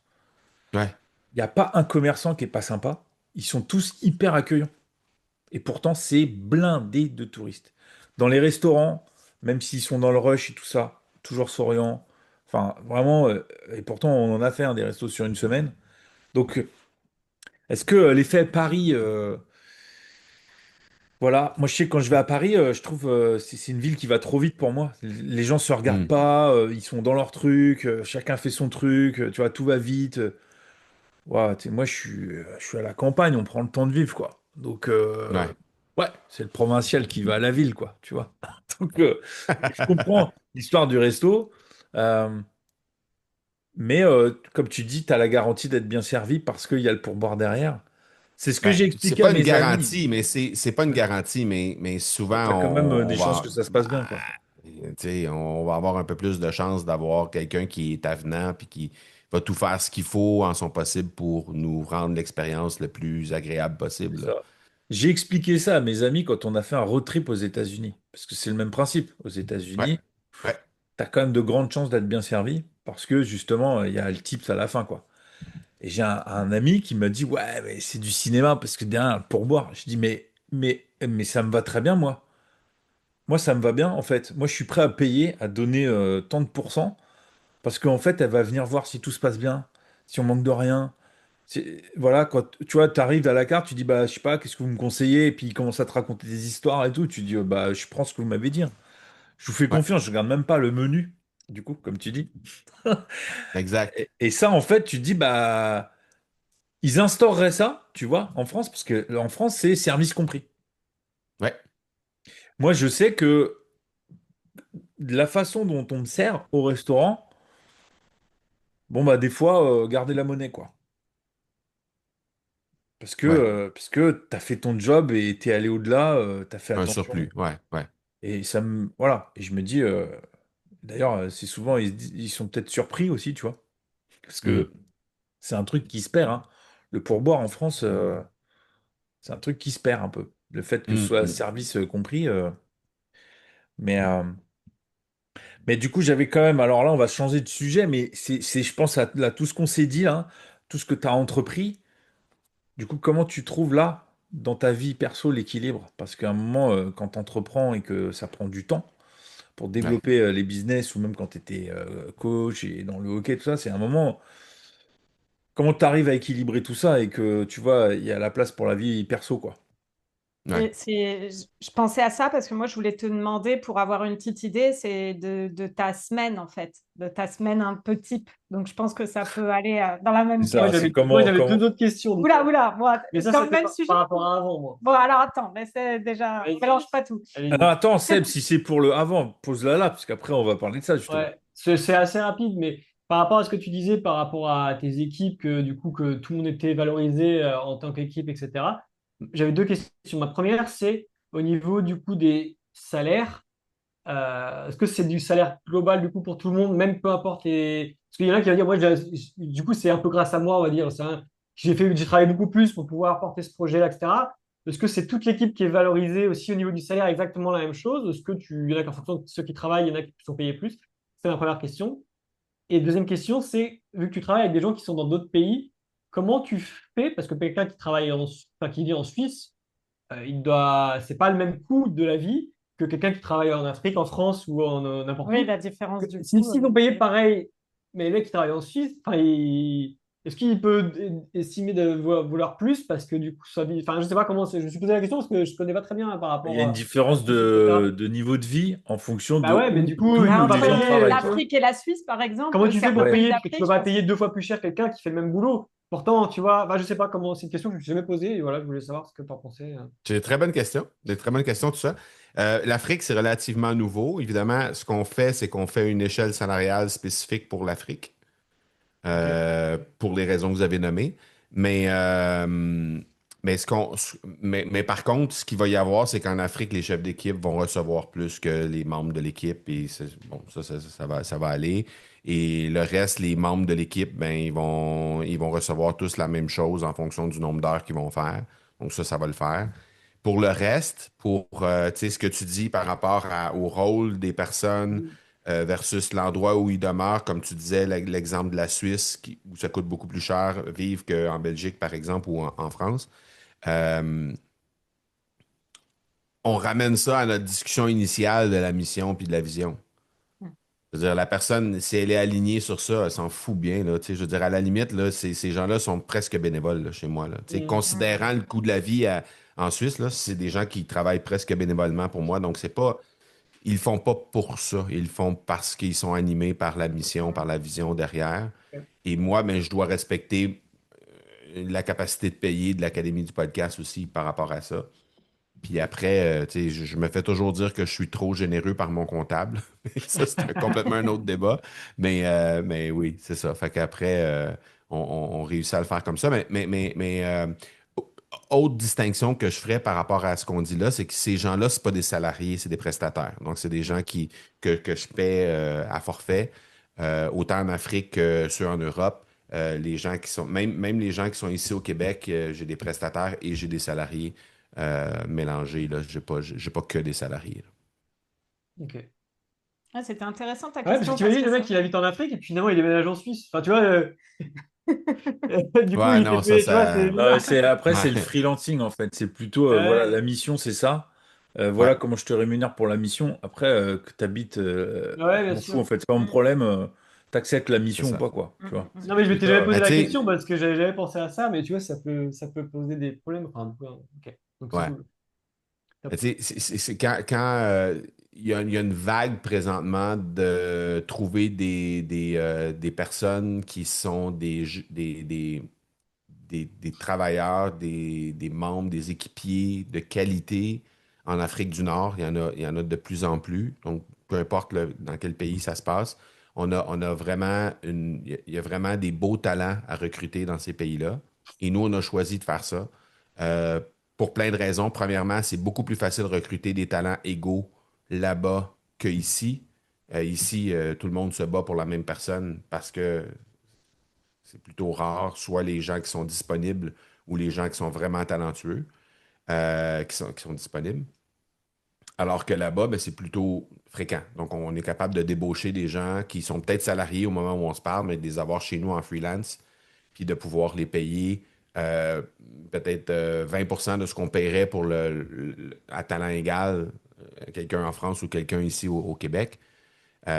Ouais. Il n'y a pas un commerçant qui est pas sympa. Ils sont tous hyper accueillants. Et pourtant, c'est blindé de touristes. Dans les restaurants, même s'ils sont dans le rush et tout ça, toujours souriants. Enfin, vraiment, et pourtant, on en a fait des restos sur une semaine. Donc, est-ce que l'effet Paris, voilà, moi je sais que quand je vais à Paris, je trouve c'est une ville qui va trop vite pour moi. Les gens se regardent Hmm. pas, ils sont dans leur truc, chacun fait son truc, tu vois, tout va vite. Ouah, tu sais, moi je suis à la campagne, on prend le temps de vivre, quoi. Donc, Ouais. ouais, c'est le provincial qui va à la ville, quoi, tu vois. Donc, je comprends l'histoire du resto, euh, mais comme tu dis, tu as la garantie d'être bien servi parce qu'il y a le pourboire derrière. C'est ce que Ben, j'ai c'est expliqué à pas une mes amis. garantie, mais c'est pas une garantie, mais Tu souvent as quand même on des chances va que ça se ben, passe bien, quoi. tu sais, on va avoir un peu plus de chances d'avoir quelqu'un qui est avenant puis qui va tout faire ce qu'il faut en son possible pour nous rendre l'expérience le plus agréable C'est possible. Là. ça. J'ai expliqué ça à mes amis quand on a fait un road trip aux États-Unis. Parce que c'est le même principe. Aux Ouais, États-Unis, ouais, tu as quand même de grandes chances d'être bien servi parce que justement, il y a le tips à la fin, quoi. Et j'ai un ami qui m'a dit, ouais, mais c'est du cinéma parce que derrière, pour boire. Je dis, mais ça me va très bien, moi. Moi, ça me va bien, en fait. Moi, je suis prêt à payer, à donner tant de pourcents parce qu'en fait, elle va venir voir si tout se passe bien, si on manque de rien. Voilà, quand tu vois, tu arrives à la carte, tu dis, bah, je sais pas, qu'est-ce que vous me conseillez? Et puis il commence à te raconter des histoires et tout. Tu dis, bah, je prends ce que vous m'avez dit, hein. Je vous fais ouais, confiance, je regarde même pas le menu, du coup, comme tu dis. exact. Et ça, en fait, tu te dis, bah, ils instaureraient ça, tu vois, en France, parce que en France, c'est service compris. Ouais, Moi, je sais que la façon dont on me sert au restaurant, bon, bah, des fois, garder la monnaie, quoi. ouais, Parce que t'as fait ton job et t'es allé au-delà, t'as fait un attention. surplus. Ouais, ouais. Et ça me, voilà. Et je me dis, d'ailleurs, c'est souvent, ils sont peut-être surpris aussi, tu vois. Parce Hmm, que c'est un truc qui se perd, hein. Le pourboire en France, c'est un truc qui se perd un peu. Le fait que ce hmm, soit hmm. service compris. Mais, euh, mais du coup, j'avais quand même. Alors là, on va changer de sujet, mais je pense, à tout ce qu'on s'est dit, là, tout ce que tu as entrepris. Du coup, comment tu trouves là, dans ta vie perso, l'équilibre? Parce qu'à un moment, quand tu entreprends et que ça prend du temps pour Ouais. développer les business ou même quand tu étais coach et dans le hockey, tout ça, c'est un moment. Comment tu arrives à équilibrer tout ça et que tu vois, il y a la place pour la vie perso, quoi. Ouais. Et je pensais à ça parce que moi, je voulais te demander, pour avoir une petite idée, c'est de ta semaine, en fait, de ta semaine un peu type. Donc, je pense que ça peut aller dans la C'est même ça, c'est question. Moi, j'avais deux comment... autres questions. Oula, oula, bon, Mais ça, dans le c'était même par sujet? rapport à avant, moi. Bon, alors attends, mais c'est déjà, Allez-y. mélange pas tout. Alors Allez-y. attends, Seb, si c'est pour le avant, pose-la là, parce qu'après on va parler de ça, justement. Ouais, c'est assez rapide, mais par rapport à ce que tu disais, par rapport à tes équipes, que du coup, que tout le monde était valorisé en tant qu'équipe, etc. J'avais deux questions. Ma première, c'est au niveau du coup des salaires. Est-ce que c'est du salaire global du coup pour tout le monde, même peu importe les. Parce qu'il y en a qui vont dire, moi, du coup, c'est un peu grâce à moi, on va dire. J'ai travaillé beaucoup plus pour pouvoir porter ce projet-là, etc. Est-ce que c'est toute l'équipe qui est valorisée aussi au niveau du salaire exactement la même chose? Est-ce que il y en a qu'en fonction de ceux qui travaillent, il y en a qui sont payés plus? C'est ma première question. Et deuxième question, c'est, vu que tu travailles avec des gens qui sont dans d'autres pays, comment tu fais? Parce que quelqu'un qui travaille enfin, qui vit en Suisse, c'est pas le même coût de la vie que quelqu'un qui travaille en Afrique, en France ou en n'importe Oui, où. la différence du Si, coup. s'ils ont payé pareil, mais les mecs qui travaillent en Suisse, enfin, est-ce qu'il peut estimer de vouloir plus parce que du coup, enfin, je sais pas comment c'est. Je me suis posé la question parce que je connais pas très bien par Il y a rapport une à la différence Suisse, etc. de niveau de vie en fonction Bah ouais, mais du coup, ils Bah, peuvent d'où pas les entre gens payer, travaillent, tu vois. l'Afrique et la Suisse, par Comment exemple, tu fais pour certains Ouais. pays payer? Parce que tu peux d'Afrique, je pas pense. payer deux fois plus cher quelqu'un qui fait le même boulot. Pourtant, tu vois, bah, je sais pas comment, c'est une question que je me suis jamais posée et voilà, je voulais savoir ce que tu en pensais. C'est une très bonne question. Des très bonnes questions, tout ça. L'Afrique, c'est relativement nouveau. Évidemment, ce qu'on fait, c'est qu'on fait une échelle salariale spécifique pour Ok. pour les raisons que vous avez nommées. Mais Mais, mais par contre, ce qu'il va y avoir, c'est qu'en Afrique, les chefs d'équipe vont recevoir plus que les membres de l'équipe. Et bon, ça va aller. Et le reste, les membres de l'équipe, ben, ils vont recevoir tous la même chose en fonction du nombre d'heures qu'ils vont faire. Donc ça va le faire. Pour le reste, pour tu sais, ce que tu dis par rapport au rôle des personnes versus l'endroit où ils demeurent, comme tu disais, l'exemple de la Suisse, où ça coûte beaucoup plus cher vivre qu'en Belgique, par exemple, ou en France. Euh, on ramène ça à notre discussion initiale de la mission puis de la vision. C'est-à-dire, la personne, si elle est alignée sur ça, elle s'en fout bien. Là, tu sais, je veux dire, à la limite, là, ces gens-là sont presque bénévoles là, chez moi. Là. Tu sais, considérant le coût de la vie en Suisse, là, c'est des gens qui travaillent presque bénévolement pour moi. Donc, c'est pas, ils le font pas pour ça. Ils le font parce qu'ils sont animés par la mission, par la vision derrière. Et moi, ben, je dois respecter la capacité de payer de l'Académie du podcast aussi par rapport à ça. Puis après, tu sais, je me fais toujours dire que je suis trop généreux par mon comptable. Ça, c'est complètement un autre débat. Mais oui, c'est ça. Fait qu'après, on réussit à le faire comme ça. Autre distinction que je ferais par rapport à ce qu'on dit là, c'est que ces gens-là, c'est pas des salariés, c'est des prestataires. Donc, c'est des gens que je paie à forfait, autant en Afrique que ceux en Europe. Les gens qui sont, même les gens qui sont ici au Québec, j'ai des prestataires et j'ai des salariés mélangés. Là. J'ai pas que des salariés. Ok. Ah, c'était intéressant ta Ouais, parce que question tu m'as parce dit, que le c'est mec, il habite en Afrique et puis finalement, il déménage en Suisse. Enfin, tu vois, du coup, Ouais, il fait non, ça, payer, tu vois, c'est ça. bizarre. Après, c'est le Ouais, freelancing en fait. C'est plutôt, voilà, Ouais, la mission, c'est ça. ouais, Voilà comment je te rémunère pour la mission. Après, que tu habites, ouais, je bien m'en fous en sûr. fait. C'est pas mon problème. T'acceptes la c'est mission ou ça. pas, quoi. Tu vois. Non, mais je C'est m'étais jamais pas. posé Mais la tu sais, question parce que j'avais jamais pensé à ça, mais tu vois, ça peut poser des problèmes. Enfin, du coup, ok. Donc, c'est ouais. cool. Mais Top. tu sais, c'est quand il y a une vague présentement de trouver des personnes qui sont des travailleurs, des membres, des équipiers de qualité en Afrique du Nord. Il y en a de plus en plus. Donc, peu importe dans quel pays ça se passe, on a vraiment il y a vraiment des beaux talents à recruter dans ces pays-là. Et nous, on a choisi de faire ça. Euh, pour plein de raisons. Premièrement, c'est beaucoup plus facile de recruter des talents égaux là-bas qu'ici. Ici, tout le monde se bat pour la même personne parce que c'est plutôt rare, soit les gens qui sont disponibles ou les gens qui sont vraiment talentueux qui sont disponibles. Alors que là-bas, ben, c'est plutôt fréquent. Donc, on est capable de débaucher des gens qui sont peut-être salariés au moment où on se parle, mais de les avoir chez nous en freelance, puis de pouvoir les payer euh, peut-être 20% de ce qu'on paierait pour à talent égal, quelqu'un en France ou quelqu'un ici au Québec.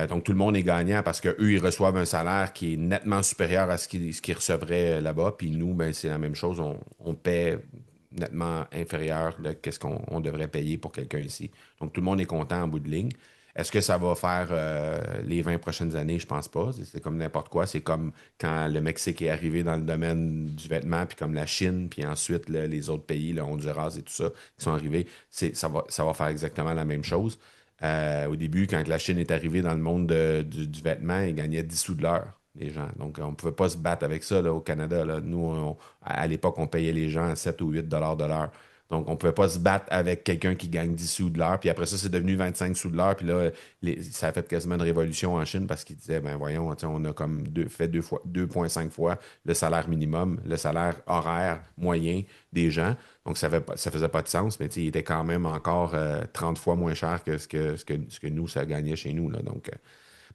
Donc, tout le monde est gagnant parce qu'eux, ils reçoivent un salaire qui est nettement supérieur à ce qu'ils recevraient là-bas. Puis nous, ben, c'est la même chose. On paie nettement inférieur de ce qu'on devrait payer pour quelqu'un ici. Donc, tout le monde est content en bout de ligne. Est-ce que ça va faire les 20 prochaines années? Je pense pas. C'est comme n'importe quoi. C'est comme quand le Mexique est arrivé dans le domaine du vêtement, puis comme la Chine, puis ensuite les autres pays, le Honduras et tout ça, qui sont arrivés. Ça va faire exactement la même chose. Au début, quand la Chine est arrivée dans le monde du vêtement, ils gagnaient 10 sous de l'heure, les gens. Donc, on ne pouvait pas se battre avec ça là, au Canada. Là. Nous, à l'époque, on payait les gens à 7 ou 8 dollars de l'heure. Donc, on ne pouvait pas se battre avec quelqu'un qui gagne 10 sous de l'heure. Puis après ça, c'est devenu 25 sous de l'heure. Puis là, ça a fait quasiment une révolution en Chine parce qu'ils disaient, ben voyons, on a comme fait 2,5 fois le salaire minimum, le salaire horaire moyen des gens. Donc, ça faisait pas de sens, mais il était quand même encore 30 fois moins cher que ce que nous, ça gagnait chez nous. Là. Donc,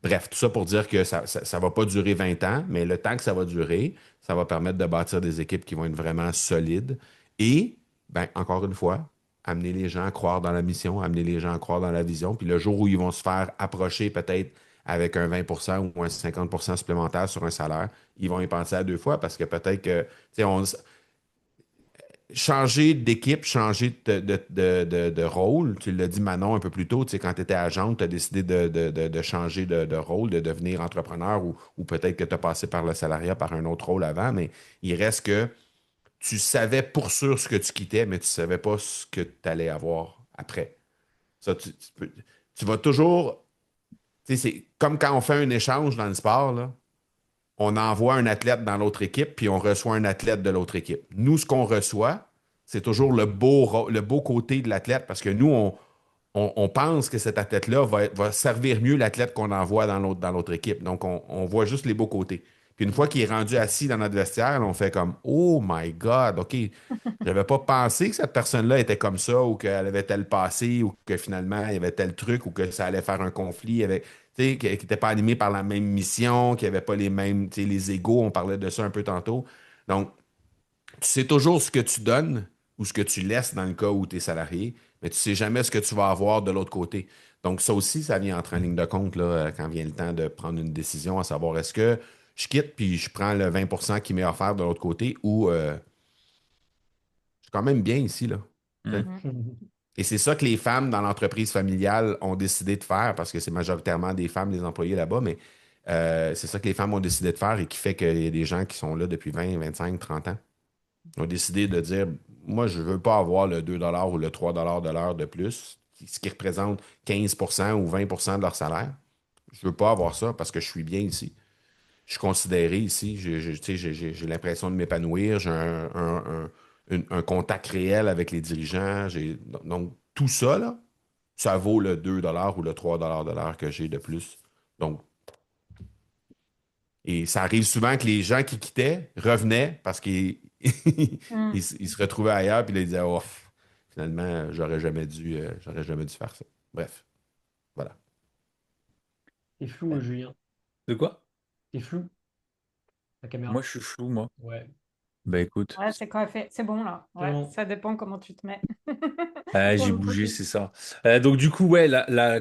bref, tout ça pour dire que ça va pas durer 20 ans, mais le temps que ça va durer, ça va permettre de bâtir des équipes qui vont être vraiment solides. Et, ben, encore une fois, amener les gens à croire dans la mission, amener les gens à croire dans la vision. Puis le jour où ils vont se faire approcher peut-être avec un 20% ou un 50% supplémentaire sur un salaire, ils vont y penser à deux fois parce que peut-être que, tu sais, changer d'équipe, changer de rôle. Tu l'as dit, Manon, un peu plus tôt, tu sais, quand tu étais agente, tu as décidé de changer de rôle, de devenir entrepreneur ou peut-être que tu as passé par le salariat, par un autre rôle avant, mais il reste que tu savais pour sûr ce que tu quittais, mais tu ne savais pas ce que tu allais avoir après. Ça, tu vas toujours. Tu sais, c'est comme quand on fait un échange dans le sport, là, on envoie un athlète dans l'autre équipe, puis on reçoit un athlète de l'autre équipe. Nous, ce qu'on reçoit, C'est toujours le beau côté de l'athlète parce que nous, on pense que cet athlète-là va servir mieux l'athlète qu'on envoie dans l'autre équipe. Donc, on voit juste les beaux côtés. Puis une fois qu'il est rendu assis dans notre vestiaire, on fait comme Oh my God, OK, j'avais pas pensé que cette personne-là était comme ça ou qu'elle avait tel passé ou que finalement il y avait tel truc ou que ça allait faire un conflit avec, tu sais, qu'il n'était pas animé par la même mission, qu'il n'y avait pas les mêmes, tu sais, les égaux, on parlait de ça un peu tantôt. Donc, tu sais toujours ce que tu donnes ou ce que tu laisses dans le cas où tu es salarié, mais tu sais jamais ce que tu vas avoir de l'autre côté. Donc, ça aussi, ça vient entrer en ligne de compte là, quand vient le temps de prendre une décision, à savoir est-ce que je quitte puis je prends le 20% qui m'est offert de l'autre côté ou je suis quand même bien ici, là. Tu sais. Mm. Et c'est ça que les femmes dans l'entreprise familiale ont décidé de faire, parce que c'est majoritairement des femmes, les employés là-bas, mais c'est ça que les femmes ont décidé de faire et qui fait qu'il y a des gens qui sont là depuis 20, 25, 30 ans ont décidé de dire, moi, je ne veux pas avoir le 2 ou le 3 de l'heure de plus, ce qui représente 15% ou 20% de leur salaire. Je ne veux pas avoir ça parce que je suis bien ici. Je suis considéré ici. Tu sais, j'ai l'impression de m'épanouir. J'ai un contact réel avec les dirigeants. Donc, tout ça, là, ça vaut le 2 ou le 3 de l'heure que j'ai de plus. Donc, et ça arrive souvent que les gens qui quittaient revenaient parce qu'ils Mm. ils se retrouvaient ailleurs puis là, ils disaient Oh, finalement, j'aurais jamais dû faire ça. Bref, voilà. T'es flou, Julien. De quoi? T'es flou, la Moi, caméra. je suis flou, moi. Ouais. Bah écoute, Ouais, c'est correct. C'est bon là. C'est Ouais, bon. ça dépend comment tu te mets. Pour j'ai le bougé, côté. c'est ça. Donc du coup, ouais,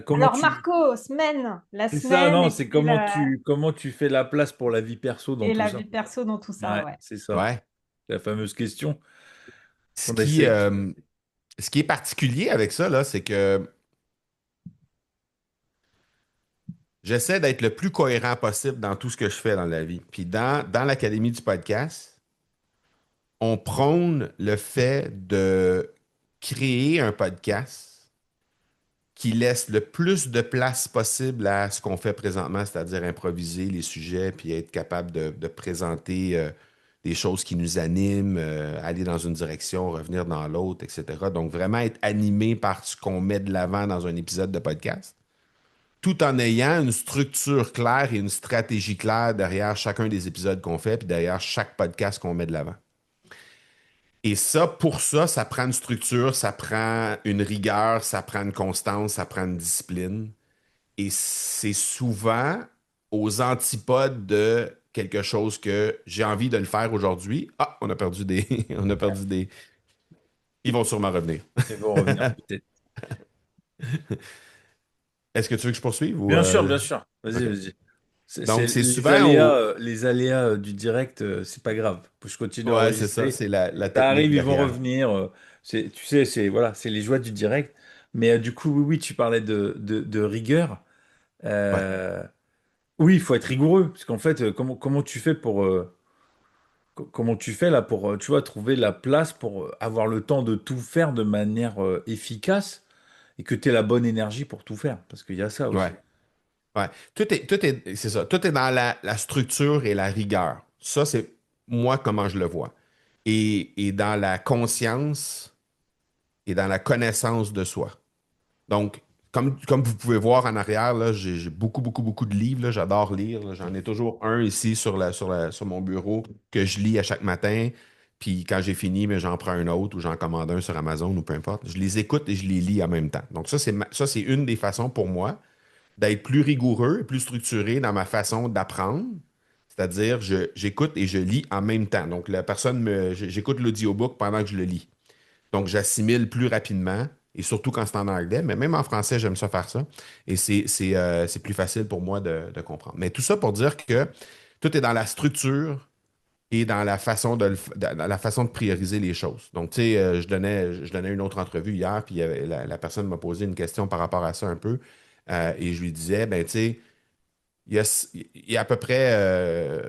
comment Alors tu... Marco, semaine, la C'est ça, semaine non, et c'est puis comment tu fais la place pour la vie perso dans et tout la ça. vie perso dans tout ça, Ouais, ouais. c'est ça. Ouais. La fameuse question Ce qu'on qui, essaie. euh, ce qui est particulier avec ça, là, c'est que j'essaie d'être le plus cohérent possible dans tout ce que je fais dans la vie. Puis dans l'Académie du podcast, on prône le fait de créer un podcast qui laisse le plus de place possible à ce qu'on fait présentement, c'est-à-dire improviser les sujets, puis être capable de présenter des choses qui nous animent, aller dans une direction, revenir dans l'autre, etc. Donc, vraiment être animé par ce qu'on met de l'avant dans un épisode de podcast, tout en ayant une structure claire et une stratégie claire derrière chacun des épisodes qu'on fait, puis derrière chaque podcast qu'on met de l'avant. Et ça, pour ça, ça prend une structure, ça prend une rigueur, ça prend une constance, ça prend une discipline. Et c'est souvent aux antipodes de quelque chose que j'ai envie de le faire aujourd'hui. Ah, on a perdu des. On a perdu des. Ils vont sûrement revenir. Ils vont revenir peut-être. Est-ce que tu veux que je poursuive ou. Bien sûr, bien sûr. Vas-y, OK. vas-y. C'est Donc, c'est souvent au. les aléas du direct, c'est pas grave. Je continue à Ouais, c'est ça, enregistrer. c'est la Ça technique arrive, ils vont derrière. revenir. Tu sais, c'est voilà, c'est les joies du direct. Mais du coup, oui, oui, tu parlais de rigueur. Ouais. Euh, oui, il faut être rigoureux. Parce qu'en fait, comment tu fais pour comment tu fais là pour tu vois trouver la place pour avoir le temps de tout faire de manière efficace et que tu aies la bonne énergie pour tout faire. Parce qu'il y a ça Ouais. aussi. Ouais. C'est ça. Tout est dans la structure et la rigueur. Ça, c'est moi comment je le vois. Et dans la conscience et dans la connaissance de soi. Donc, comme vous pouvez voir en arrière, là, j'ai beaucoup, beaucoup, beaucoup de livres. Là. J'adore lire. Là. J'en ai toujours un ici sur mon bureau que je lis à chaque matin. Puis quand j'ai fini, mais j'en prends un autre ou j'en commande un sur Amazon ou peu importe. Je les écoute et je les lis en même temps. Donc, ça, c'est une des façons pour moi d'être plus rigoureux et plus structuré dans ma façon d'apprendre. C'est-à-dire, j'écoute et je lis en même temps. Donc, j'écoute l'audiobook pendant que je le lis. Donc, j'assimile plus rapidement, et surtout quand c'est en anglais, mais même en français, j'aime ça faire ça. Et c'est plus facile pour moi de comprendre. Mais tout ça pour dire que tout est dans la structure et dans la façon dans la façon de prioriser les choses. Donc, tu sais, je donnais une autre entrevue hier, puis la personne m'a posé une question par rapport à ça un peu. Et je lui disais, ben, tu sais, il y a à peu près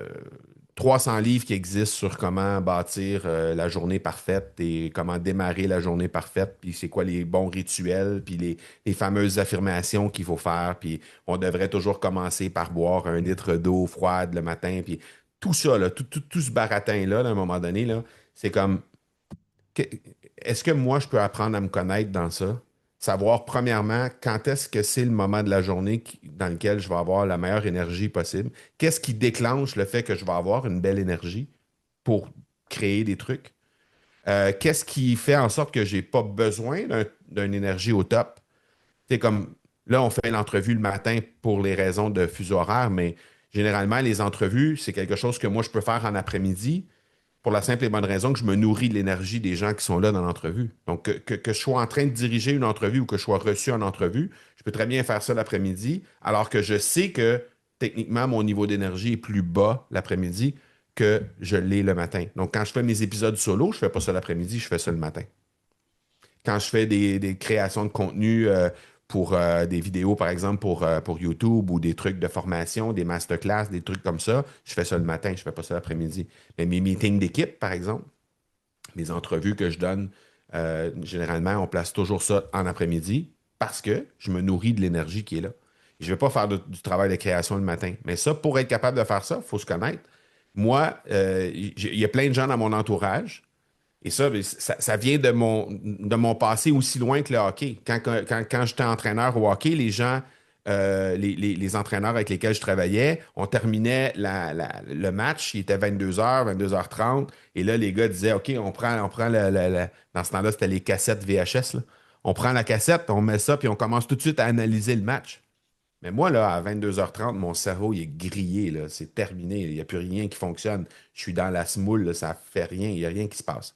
300 livres qui existent sur comment bâtir la journée parfaite et comment démarrer la journée parfaite, puis c'est quoi les bons rituels, puis les fameuses affirmations qu'il faut faire, puis on devrait toujours commencer par boire 1 litre d'eau froide le matin, puis tout ça, là, tout ce baratin-là, à un moment donné, là, c'est comme, que- est-ce que moi, je peux apprendre à me connaître dans ça? Savoir, premièrement, quand est-ce que c'est le moment de la journée dans lequel je vais avoir la meilleure énergie possible? Qu'est-ce qui déclenche le fait que je vais avoir une belle énergie pour créer des trucs? Qu'est-ce qui fait en sorte que j'ai pas besoin d'une énergie au top? C'est comme là, on fait l'entrevue le matin pour les raisons de fuseau horaire, mais généralement, les entrevues, c'est quelque chose que moi, je peux faire en après-midi pour la simple et bonne raison que je me nourris de l'énergie des gens qui sont là dans l'entrevue. Donc, que je sois en train de diriger une entrevue ou que je sois reçu en entrevue, je peux très bien faire ça l'après-midi, alors que je sais que techniquement, mon niveau d'énergie est plus bas l'après-midi que je l'ai le matin. Donc, quand je fais mes épisodes solo, je ne fais pas ça l'après-midi, je fais ça le matin. Quand je fais des créations de contenu pour des vidéos, par exemple, pour YouTube ou des trucs de formation, des masterclass, des trucs comme ça, je fais ça le matin, je ne fais pas ça l'après-midi. Mais mes meetings d'équipe, par exemple, mes entrevues que je donne, généralement, on place toujours ça en après-midi parce que je me nourris de l'énergie qui est là. Je ne vais pas faire du travail de création le matin. Mais ça, pour être capable de faire ça, il faut se connaître. Moi, il y a plein de gens dans mon entourage et ça, ben, ça vient de mon passé aussi loin que le hockey. Quand j'étais entraîneur au hockey, les gens, les entraîneurs avec lesquels je travaillais, on terminait le match, il était 22h, 22h30, et là, les gars disaient, OK, on prend dans ce temps-là, c'était les cassettes VHS, là. On prend la cassette, on met ça, puis on commence tout de suite à analyser le match. Mais moi, là, à 22h30, mon cerveau, il est grillé, là. C'est terminé. Il n'y a plus rien qui fonctionne. Je suis dans la semoule, là, ça ne fait rien. Il n'y a rien qui se passe.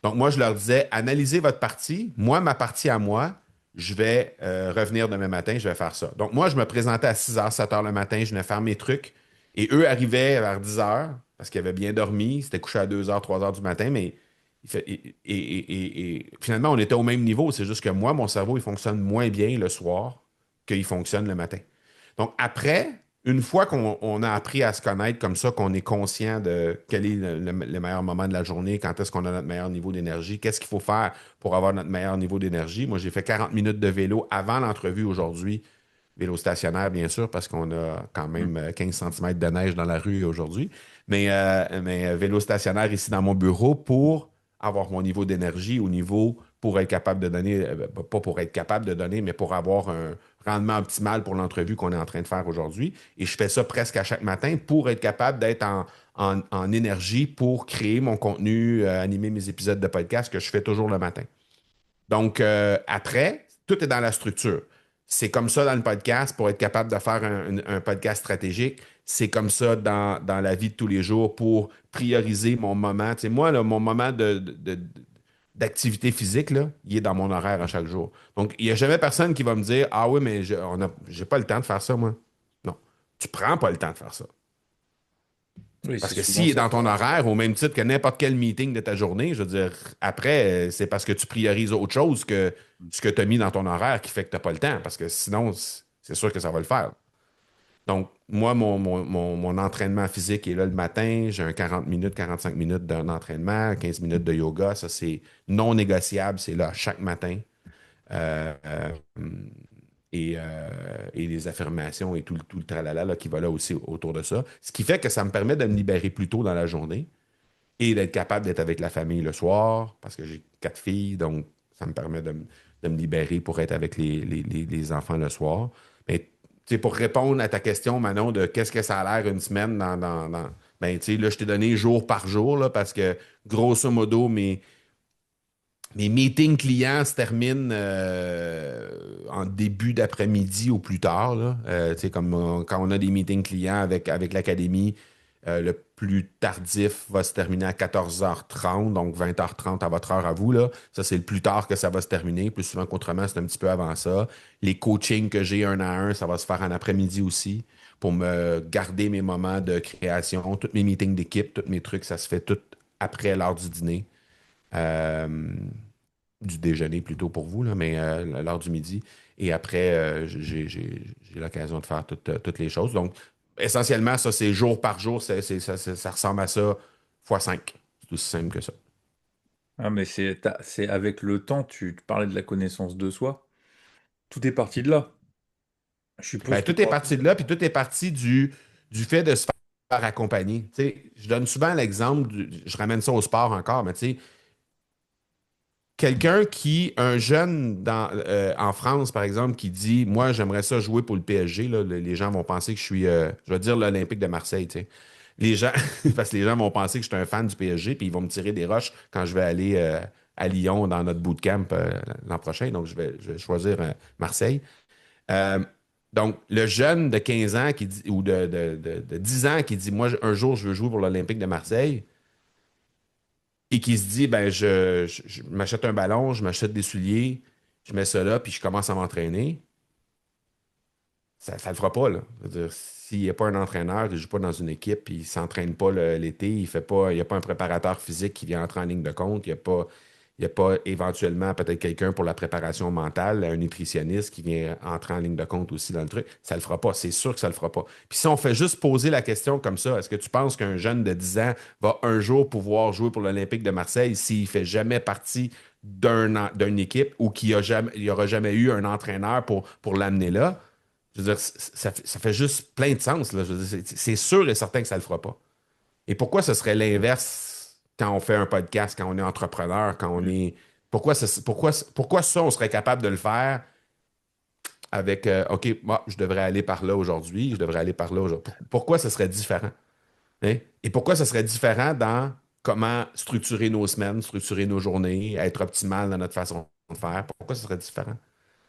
Donc, moi, je leur disais, analysez votre partie. Moi, ma partie à moi, je vais revenir demain matin, je vais faire ça. Donc, moi, je me présentais à 6h, 7h le matin, je venais faire mes trucs. Et eux arrivaient vers 10h parce qu'ils avaient bien dormi. Ils s'étaient couchés à 2h, 3h du matin, mais finalement, on était au même niveau. C'est juste que moi, mon cerveau, il fonctionne moins bien le soir qu'il fonctionne le matin. Donc, après, une fois qu'on a appris à se connaître comme ça, qu'on est conscient de quel est le meilleur moment de la journée, quand est-ce qu'on a notre meilleur niveau d'énergie, qu'est-ce qu'il faut faire pour avoir notre meilleur niveau d'énergie. Moi, j'ai fait 40 minutes de vélo avant l'entrevue aujourd'hui. Vélo stationnaire, bien sûr, parce qu'on a quand même 15 cm de neige dans la rue aujourd'hui. Mais vélo stationnaire ici dans mon bureau pour avoir mon niveau d'énergie au niveau pour être capable de donner, pas pour être capable de donner, mais pour avoir un rendement optimal pour l'entrevue qu'on est en train de faire aujourd'hui. Et je fais ça presque à chaque matin pour être capable d'être en énergie pour créer mon contenu, animer mes épisodes de podcast que je fais toujours le matin. Donc, après, tout est dans la structure. C'est comme ça dans le podcast pour être capable de faire un podcast stratégique. C'est comme ça dans la vie de tous les jours pour prioriser mon moment. Tu sais, moi, là, mon moment d'activité physique, là, il est dans mon horaire à chaque jour. Donc, il n'y a jamais personne qui va me dire, ah oui, mais j'ai pas le temps de faire ça, moi. Non, tu prends pas le temps de faire ça. Oui, Parce c'est que souvent s'il est ça. dans ton horaire, au même titre que n'importe quel meeting de ta journée, je veux dire, après, c'est parce que tu priorises autre chose que ce que tu as mis dans ton horaire qui fait que tu n'as pas le temps. Parce que sinon, c'est sûr que ça va le faire. Donc, moi, mon entraînement physique est là le matin. J'ai un 40 minutes, 45 minutes d'un entraînement, 15 minutes de yoga. Ça, c'est non négociable. C'est là chaque matin. Euh, euh, et les affirmations et tout le tralala là, qui va là aussi autour de ça. Ce qui fait que ça me permet de me libérer plus tôt dans la journée et d'être capable d'être avec la famille le soir, parce que j'ai 4 filles, donc ça me permet de me libérer pour être avec les enfants le soir. Mais tu sais, pour répondre à ta question, Manon, de qu'est-ce que ça a l'air une semaine ben, tu sais, là, je t'ai donné jour par jour, là, parce que grosso modo, mes meetings clients se terminent en début d'après-midi ou plus tard, là. Tu sais, comme quand on a des meetings clients avec l'académie, le plus tardif va se terminer à 14h30, donc 20h30 à votre heure à vous, là. Ça, c'est le plus tard que ça va se terminer. Plus souvent qu'autrement, c'est un petit peu avant ça. Les coachings que j'ai un à un, ça va se faire en après-midi aussi pour me garder mes moments de création. Tous mes meetings d'équipe, tous mes trucs, ça se fait tout après l'heure du dîner. Euh, du déjeuner plutôt pour vous, là, mais l'heure du midi. Et après, j'ai l'occasion de faire toutes les choses. Donc, essentiellement, ça, c'est jour par jour, ça ressemble à ça fois 5. C'est aussi simple que ça. Ah, mais c'est avec le temps, tu parlais de la connaissance de soi. Tout est parti de là. Je suppose Ben, que tout est toi. parti de là, puis tout est parti du fait de se faire accompagner. Tu sais, je donne souvent l'exemple, je ramène ça au sport encore, mais tu sais, un jeune en France, par exemple, qui dit, moi, j'aimerais ça jouer pour le PSG, là, les gens vont penser que je suis, je vais dire l'Olympique de Marseille, tu sais. Les gens, parce que les gens vont penser que je suis un fan du PSG, puis ils vont me tirer des roches quand je vais aller à Lyon dans notre bootcamp l'an prochain. Donc, je vais choisir Marseille. Euh, donc, le jeune de 15 ans qui dit, ou de 10 ans qui dit, moi, un jour, je veux jouer pour l'Olympique de Marseille, et qui se dit, ben, je m'achète un ballon, je m'achète des souliers, je mets ça là, puis je commence à m'entraîner, ça ne le fera pas, là. Je veux dire, s'il n'y a pas un entraîneur, il ne joue pas dans une équipe, puis il ne s'entraîne pas l'été, il n'y a pas un préparateur physique qui vient entrer en ligne de compte, il n'y a pas éventuellement peut-être quelqu'un pour la préparation mentale, un nutritionniste qui vient entrer en ligne de compte aussi dans le truc. Ça ne le fera pas, c'est sûr que ça ne le fera pas. Puis si on fait juste poser la question comme ça, est-ce que tu penses qu'un jeune de 10 ans va un jour pouvoir jouer pour l'Olympique de Marseille s'il ne fait jamais partie d'une équipe ou qu'il n'y aura jamais eu un entraîneur pour l'amener là? Je veux dire, ça fait juste plein de sens, là. Je veux dire, c'est sûr et certain que ça ne le fera pas. Et pourquoi ce serait l'inverse quand on fait un podcast, quand on est entrepreneur, quand on est. Pourquoi ça, on serait capable de le faire avec OK, moi, je devrais aller par là aujourd'hui, je devrais aller par là aujourd'hui. Pourquoi ce serait différent? Hein? Et pourquoi ce serait différent dans comment structurer nos semaines, structurer nos journées, être optimal dans notre façon de faire? Pourquoi ce serait différent?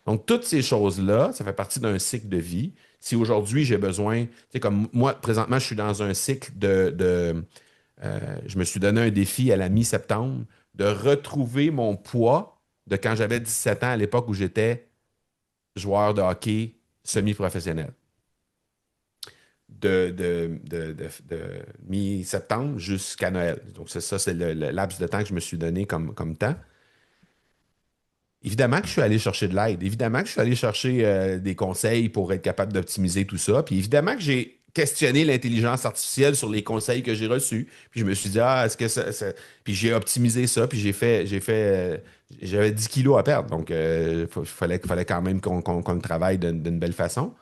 Donc, toutes ces choses-là, ça fait partie d'un cycle de vie. Si aujourd'hui j'ai besoin, tu sais, comme moi, présentement, je suis dans un cycle je me suis donné un défi à la mi-septembre de retrouver mon poids de quand j'avais 17 ans à l'époque où j'étais joueur de hockey semi-professionnel. De mi-septembre jusqu'à Noël. Donc, c'est le laps de temps que je me suis donné comme temps. Évidemment que je suis allé chercher de l'aide. Évidemment que je suis allé chercher des conseils pour être capable d'optimiser tout ça. Puis évidemment que j'ai questionné l'intelligence artificielle sur les conseils que j'ai reçus. Puis je me suis dit, ah, est-ce que Puis j'ai optimisé ça, puis j'avais 10 kilos à perdre. Donc, fallait quand même qu'on le travaille d'une belle façon.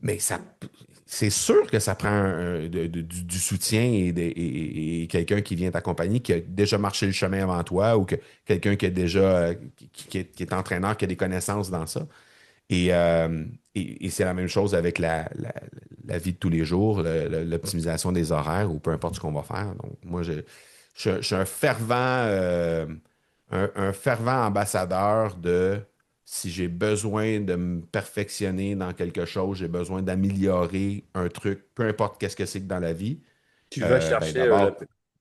Mais c'est sûr que ça prend du soutien et quelqu'un qui vient t'accompagner, qui a déjà marché le chemin avant toi ou quelqu'un qui a déjà qui est entraîneur, qui a des connaissances dans ça. Et c'est la même chose avec la vie de tous les jours, l'optimisation des horaires ou peu importe ce qu'on va faire. Donc, moi, je suis un fervent ambassadeur de si j'ai besoin de me perfectionner dans quelque chose, j'ai besoin d'améliorer un truc, peu importe qu'est-ce que c'est que dans la vie, Tu vas ben chercher d'abord,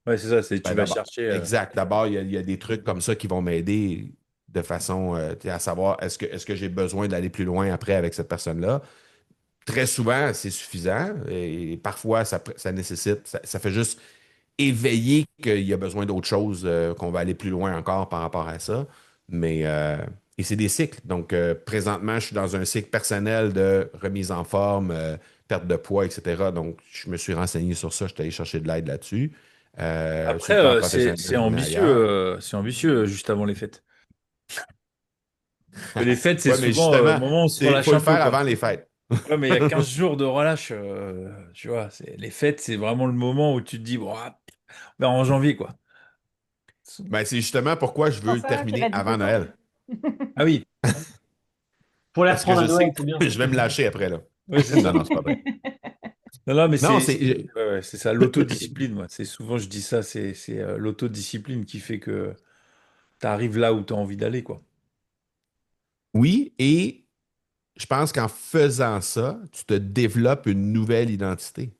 Ouais, c'est ça, tu ben vas d'abord, chercher. exact. D'abord, il y a des trucs comme ça qui vont m'aider de façon tu sais, à savoir est-ce que j'ai besoin d'aller plus loin après avec cette personne-là. Très souvent, c'est suffisant et parfois, ça nécessite, ça fait juste éveiller qu'il y a besoin d'autre chose, qu'on va aller plus loin encore par rapport à ça. Mais, et c'est des cycles. Donc, présentement, je suis dans un cycle personnel de remise en forme, perte de poids, etc. Donc, je me suis renseigné sur ça, je suis allé chercher de l'aide là-dessus. Sur Après, le plan c'est professionnel, j'en ai ambitieux, ailleurs. juste avant les fêtes. Les fêtes, c'est Oui, mais souvent le justement, moment où on se il relâche faut le un peu, faire quoi. avant les fêtes. Ouais, mais il y a 15 jours de relâche, tu vois. Les fêtes, c'est vraiment le moment où tu te dis, Ouah, ben, en janvier, quoi. Ben, c'est justement pourquoi je veux Pour le ça qu'il terminer a dit avant pourquoi. Noël. Ah oui, Pour les Parce que reprendre je à sais Noël, c'est bien. que je vais me lâcher après, là. oui, c'est Non, ça. non, c'est pas vrai. Non, non, mais Non, ouais, c'est ça, l'autodiscipline, moi. C'est souvent, je dis ça, c'est l'autodiscipline qui fait que tu arrives là où tu as envie d'aller, quoi. oui, et je pense qu'en faisant ça, tu te développes une nouvelle identité.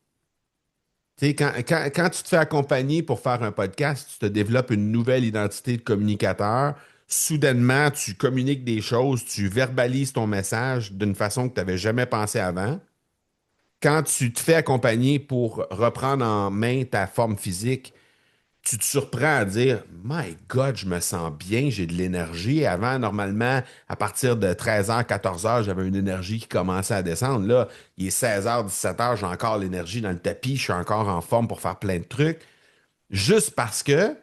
Tu sais, quand tu te fais accompagner pour faire un podcast, tu te développes une nouvelle identité de communicateur. Soudainement, tu communiques des choses, tu verbalises ton message d'une façon que tu n'avais jamais pensé avant. Quand tu te fais accompagner pour reprendre en main ta forme physique, tu te surprends à dire My God, je me sens bien, j'ai de l'énergie. Avant, normalement, à partir de 13h, 14h, j'avais une énergie qui commençait à descendre. Là, il est 16h, 17h, j'ai encore l'énergie dans le tapis, je suis encore en forme pour faire plein de trucs. Juste parce que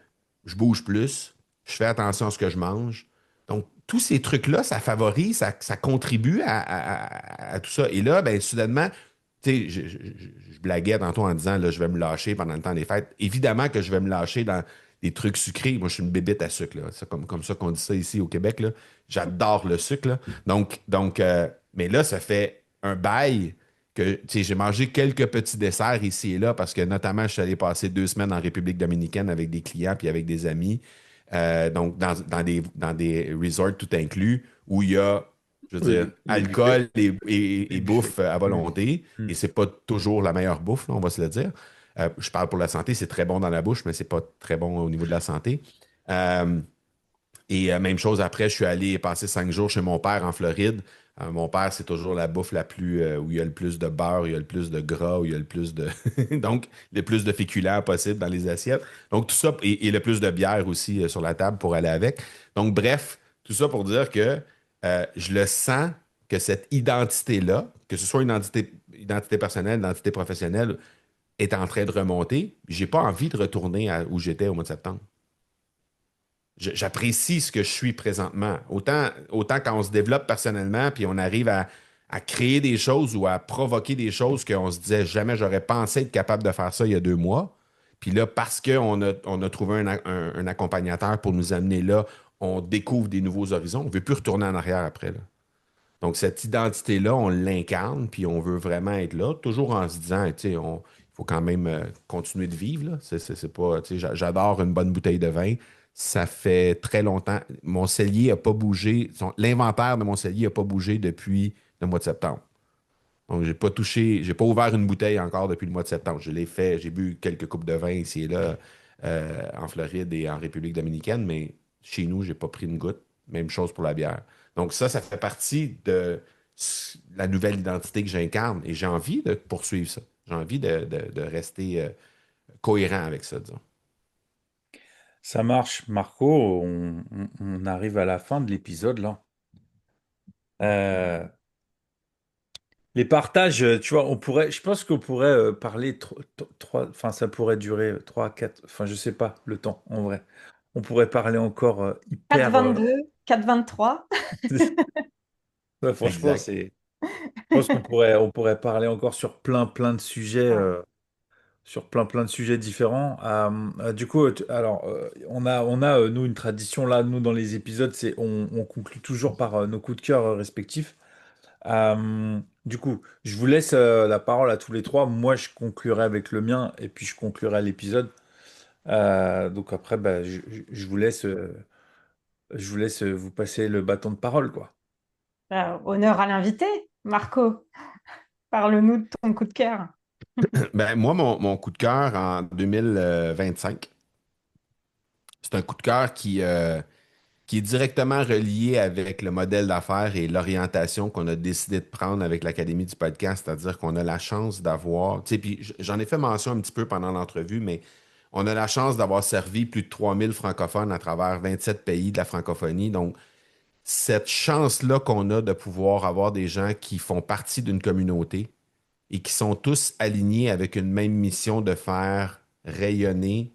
je bouge plus, je fais attention à ce que je mange. Donc, tous ces trucs-là, ça favorise, ça contribue à tout ça. Et là, ben, soudainement, tu sais, je blaguais tantôt en disant, là, je vais me lâcher pendant le temps des fêtes. Évidemment que je vais me lâcher des trucs sucrés. Moi, je suis une bébête à sucre, là. C'est comme ça qu'on dit ça ici au Québec, là. J'adore le sucre, là. Mais là, ça fait un bail que, tu sais, j'ai mangé quelques petits desserts ici et là parce que, notamment, je suis allé passer 2 semaines en République dominicaine avec des clients puis avec des amis. Donc, dans des resorts tout inclus où il y a, je veux dire, Les buffets. alcool et Les buffets. bouffe à Hmm. volonté. Hmm. Et c'est pas toujours la meilleure bouffe, là, on va se le dire. Je parle pour la santé, c'est très bon dans la bouche, mais c'est pas très bon au niveau de la santé. Euh, Même chose après, je suis allé passer 5 jours chez mon père en Floride. Mon père, c'est toujours la bouffe la plus où il y a le plus de beurre, il y a le plus de gras, où il y a le plus de donc le plus de féculents possible dans les assiettes. Donc tout ça et le plus de bière aussi sur la table pour aller avec. Donc bref, tout ça pour dire que je le sens que cette identité-là, que ce soit une identité personnelle, identité professionnelle, est en train de remonter. J'ai pas envie de retourner où j'étais au mois de septembre. J'apprécie ce que je suis présentement. Autant quand on se développe personnellement, puis on arrive à créer des choses ou à provoquer des choses qu'on se disait jamais j'aurais pensé être capable de faire ça il y a 2 mois. Puis là, parce qu'on a trouvé un accompagnateur pour nous amener là, on découvre des nouveaux horizons. On ne veut plus retourner en arrière après, là. Donc, cette identité-là, on l'incarne, puis on veut vraiment être là, toujours en se disant, tu sais, il faut quand même continuer de vivre, là. C'est pas, tu sais, j'adore une bonne bouteille de vin. Ça fait très longtemps. Mon cellier n'a pas bougé. L'inventaire de mon cellier n'a pas bougé depuis le mois de septembre. Donc, j'ai pas touché, j'ai pas ouvert une bouteille encore depuis le mois de septembre. Je l'ai fait, j'ai bu quelques coupes de vin ici et là, en Floride et en République dominicaine, mais chez nous, j'ai pas pris une goutte. Même chose pour la bière. Donc, ça fait partie de la nouvelle identité que j'incarne et j'ai envie de poursuivre ça. J'ai envie de rester cohérent avec ça, disons. Ça marche, Marco. On arrive à la fin de l'épisode là. Euh, les partages, tu vois, je pense qu'on pourrait parler enfin, ça pourrait durer 3, 4, enfin, je sais pas le temps en vrai. On pourrait parler encore hyper. 4,22, 4,23. Ouais, franchement, Exact. c'est. Je pense on pourrait parler encore sur plein de sujets, Ouais. sur plein de sujets différents. Du coup, alors, on a nous une tradition là, nous dans les épisodes, c'est on conclut toujours par nos coups de cœur respectifs. Du coup, je vous laisse la parole à tous les trois. Moi, je conclurai avec le mien et puis je conclurai l'épisode. Donc après, bah, je vous laisse vous passer le bâton de parole, quoi. Honneur à l'invité, Marco. Parle-nous de ton coup de cœur. Ben, moi, mon coup de cœur en 2025, c'est un coup de cœur qui est directement relié avec le modèle d'affaires et l'orientation qu'on a décidé de prendre avec l'Académie du podcast, c'est-à-dire qu'on a la chance d'avoir, tu sais, puis j'en ai fait mention un petit peu pendant l'entrevue, mais on a la chance d'avoir servi plus de 3000 francophones à travers 27 pays de la francophonie. Donc, cette chance-là qu'on a de pouvoir avoir des gens qui font partie d'une communauté et qui sont tous alignés avec une même mission de faire rayonner,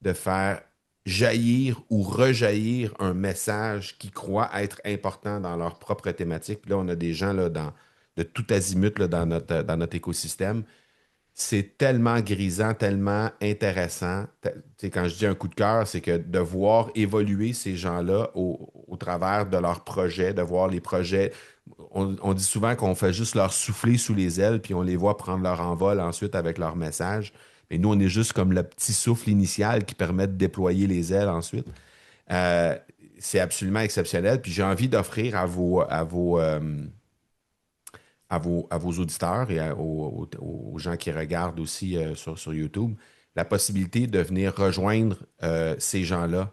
de faire jaillir ou rejaillir un message qu'ils croient être important dans leur propre thématique. Puis là, on a des gens là, de tout azimut là, dans notre écosystème. C'est tellement grisant, tellement intéressant. Tu sais, quand je dis un coup de cœur, c'est que de voir évoluer ces gens-là au travers de leurs projets, de voir les projets. On dit souvent qu'on fait juste leur souffler sous les ailes, puis on les voit prendre leur envol ensuite avec leur message. Mais nous, on est juste comme le petit souffle initial qui permet de déployer les ailes ensuite. Euh, c'est absolument exceptionnel. Puis j'ai envie d'offrir à vos auditeurs et aux gens qui regardent aussi sur YouTube la possibilité de venir rejoindre ces gens-là.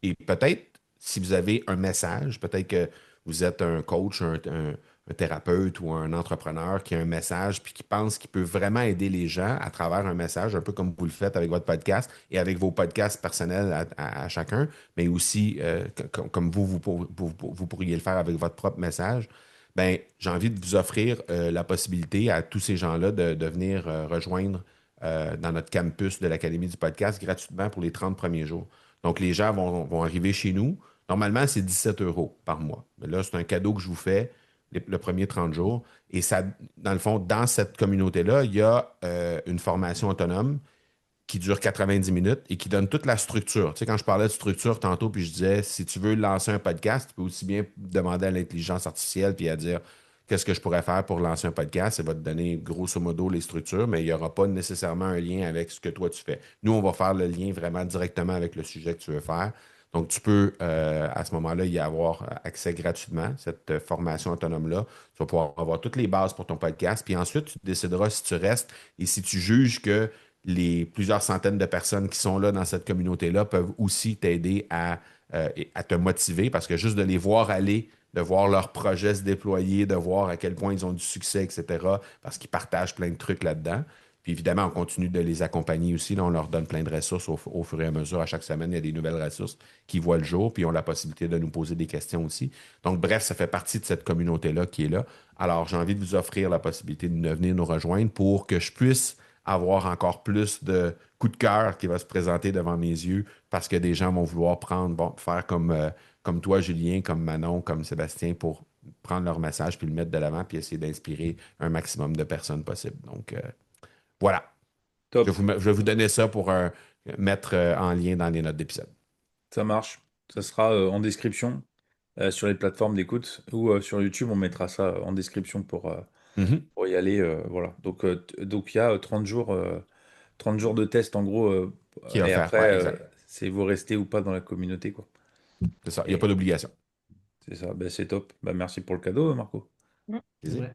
Et peut-être, si vous avez un message, peut-être que vous êtes un coach, un thérapeute ou un entrepreneur qui a un message puis qui pense qu'il peut vraiment aider les gens à travers un message, un peu comme vous le faites avec votre podcast et avec vos podcasts personnels à chacun, mais aussi comme vous pourriez le faire avec votre propre message. Ben, j'ai envie de vous offrir la possibilité à tous ces gens-là de venir rejoindre dans notre campus de l'Académie du podcast gratuitement pour les 30 premiers jours. Donc, les gens vont arriver chez nous. Normalement, c'est 17 € par mois. Mais là, c'est un cadeau que je vous fais le premier 30 jours. Et ça, dans le fond, dans cette communauté-là, il y a une formation autonome qui dure 90 minutes et qui donne toute la structure. Tu sais, quand je parlais de structure tantôt, puis je disais, si tu veux lancer un podcast, tu peux aussi bien demander à l'intelligence artificielle puis à dire qu'est-ce que je pourrais faire pour lancer un podcast. Ça va te donner grosso modo les structures, mais il n'y aura pas nécessairement un lien avec ce que toi tu fais. Nous, on va faire le lien vraiment directement avec le sujet que tu veux faire. Donc, tu peux à ce moment-là y avoir accès gratuitement, cette formation autonome-là. Tu vas pouvoir avoir toutes les bases pour ton podcast. Puis ensuite, tu décideras si tu restes et si tu juges que les plusieurs centaines de personnes qui sont là dans cette communauté-là peuvent aussi t'aider à te motiver parce que juste de les voir aller, de voir leurs projets se déployer, de voir à quel point ils ont du succès, etc., parce qu'ils partagent plein de trucs là-dedans. Puis évidemment, on continue de les accompagner aussi. Là, on leur donne plein de ressources au fur et à mesure. À chaque semaine, il y a des nouvelles ressources qui voient le jour, puis ils ont la possibilité de nous poser des questions aussi. Donc, bref, ça fait partie de cette communauté-là qui est là. Alors, j'ai envie de vous offrir la possibilité de venir nous rejoindre pour que je puisse avoir encore plus de coups de cœur qui va se présenter devant mes yeux parce que des gens vont vouloir prendre, bon, faire comme toi, Julien, comme Manon, comme Sébastien, pour prendre leur message puis le mettre de l'avant puis essayer d'inspirer un maximum de personnes possible. Donc, voilà. Top, Je vais vous donner ça pour mettre en lien dans les notes d'épisode. ça marche. Ça sera en description sur les plateformes d'écoute ou sur YouTube, on mettra ça en description Mhm. pour y aller. Voilà. Donc il y a 30 jours de test en gros. Qui est Et offert, ouais, après, exact. c'est vous restez ou pas dans la communauté, quoi. C'est ça. Il n'y a pas Et d'obligation. c'est ça, ben, c'est top. Ben, merci pour le cadeau, Marco. Mm. Plaisir. Ouais.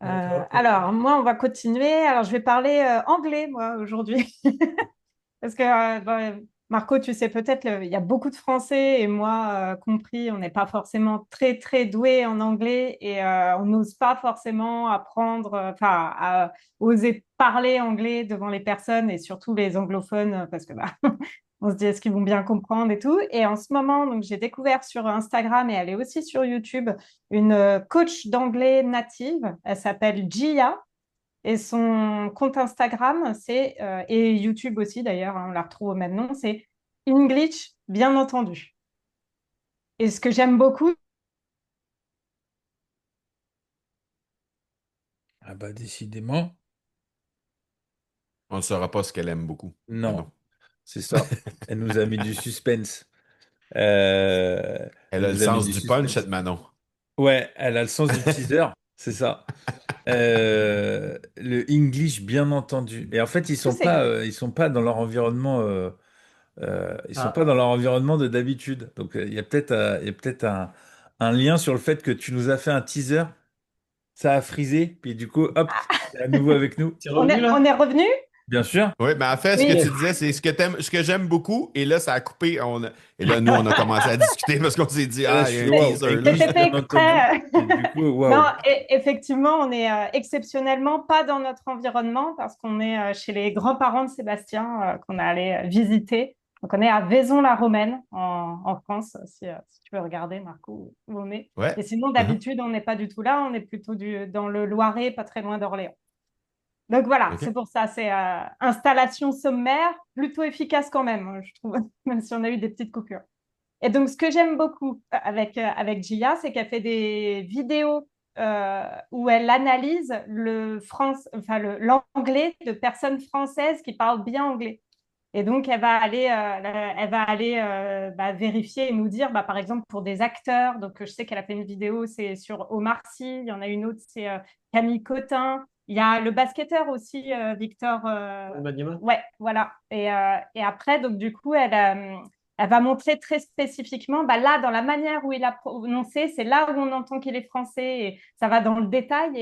Ouais, toi, Alors, moi, on va continuer. Alors, je vais parler anglais, moi, aujourd'hui. Parce que, bon, Marco, tu sais peut-être, il y a beaucoup de Français et moi compris, on n'est pas forcément très, très doué en anglais et on n'ose pas forcément apprendre, enfin, à oser parler anglais devant les personnes et surtout les anglophones parce que bah, on se dit est-ce qu'ils vont bien comprendre et tout. Et en ce moment, donc, j'ai découvert sur Instagram et elle est aussi sur YouTube une coach d'anglais native. Elle s'appelle Gia. Et son compte Instagram, et YouTube aussi d'ailleurs, hein, on la retrouve au même nom, c'est English, bien entendu. Et ce que j'aime beaucoup, Ah bah décidément, On ne saura pas ce qu'elle aime beaucoup. Mais non, non. c'est ça. Elle nous a mis du suspense. Euh, Elle Elle a le nous a mis sens du du punch, cette suspense. Manon. Ouais, elle a le sens du teaser, c'est ça. Le English, bien entendu. Et en fait, c'est ils sont pas dans leur environnement, ils sont pas Ah, dans leur environnement de d'habitude. Donc, il y a peut-être un lien sur le fait que tu nous as fait un teaser, ça a frisé, puis du coup, hop, c'est à nouveau avec nous. c'est revenu on là? est revenu? Bien sûr. Oui, mais en fait, ce que Oui. tu disais, c'est ce que j'aime beaucoup. Et là, ça a coupé. Et là, nous, on a commencé à discuter parce qu'on s'est dit, Et là, ah, je il y a fais un waouh, teaser là. English, C'était fait bien entendu. exprès. Et du coup, Non, waouh. effectivement, on est exceptionnellement pas dans notre environnement parce qu'on est chez les grands-parents de Sébastien qu'on a allé visiter. Donc, on est à Vaison-la-Romaine en France, si tu veux regarder, Marco, où on est. Ouais. Et sinon, Uh-huh. d'habitude, on n'est pas du tout là, on est plutôt dans le Loiret, pas très loin d'Orléans. Donc voilà, OK. c'est pour ça, c'est installation sommaire, plutôt efficace quand même, je trouve, même si on a eu des petites coupures. Et donc, ce que j'aime beaucoup avec Gia, c'est qu'elle fait des vidéos où elle analyse l'anglais de personnes françaises qui parlent bien anglais. Et donc, elle va aller vérifier et nous dire, bah, par exemple, pour des acteurs. Donc, je sais qu'elle a fait une vidéo, c'est sur Omar Sy. Il y en a une autre, c'est Camille Cotin. Il y a le basketteur aussi, Victor. Wembanyama? Ouais, voilà. Et après, donc, du coup, elle va montrer très spécifiquement, bah, là, dans la manière où il a prononcé, c'est là où on entend qu'il est français. Et ça va dans le détail.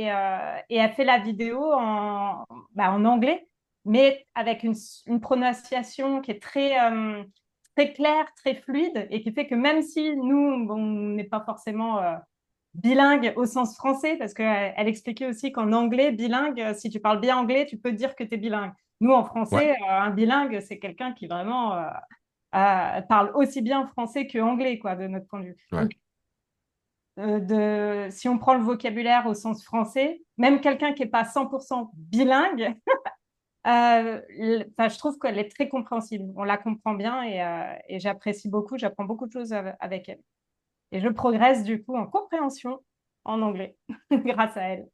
Et elle fait la vidéo en anglais mais avec une prononciation qui est très claire, très fluide, et qui fait que même si nous, bon, on n'est pas forcément bilingue au sens français, parce qu'elle expliquait aussi qu'en anglais, bilingue, si tu parles bien anglais, tu peux dire que tu es bilingue. Nous, en Ouais. français, un bilingue, c'est quelqu'un qui vraiment parle aussi bien français que anglais, quoi, de notre point de vue. Ouais. Donc, si on prend le vocabulaire au sens français, même quelqu'un qui n'est pas 100% bilingue, je trouve qu'elle est très compréhensible. On la comprend bien et j'apprécie beaucoup. J'apprends beaucoup de choses avec elle. Et je progresse du coup en compréhension en anglais grâce à elle.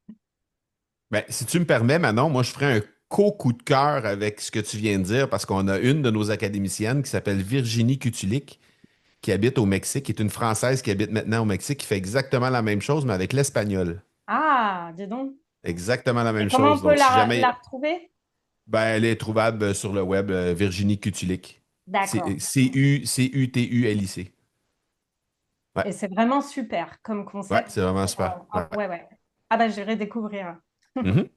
Ben, si tu me permets, Manon, moi, je ferais un co-coup de cœur avec ce que tu viens de dire parce qu'on a une de nos académiciennes qui s'appelle Virginie Cutulic, qui habite au Mexique, qui est une Française qui habite maintenant au Mexique, qui fait exactement la même chose, mais avec l'espagnol. Ah, dis donc. Exactement la Et même comment on chose. peut Donc, si la jamais, retrouver? ben, elle est trouvable sur le web, Virginie Cutulic. D'accord. Cutulic. Ouais, Et c'est vraiment super comme ouais, concept. c'est vraiment super. Ouais. Ouais, ouais. Ah bah j'irai découvrir. Mhm.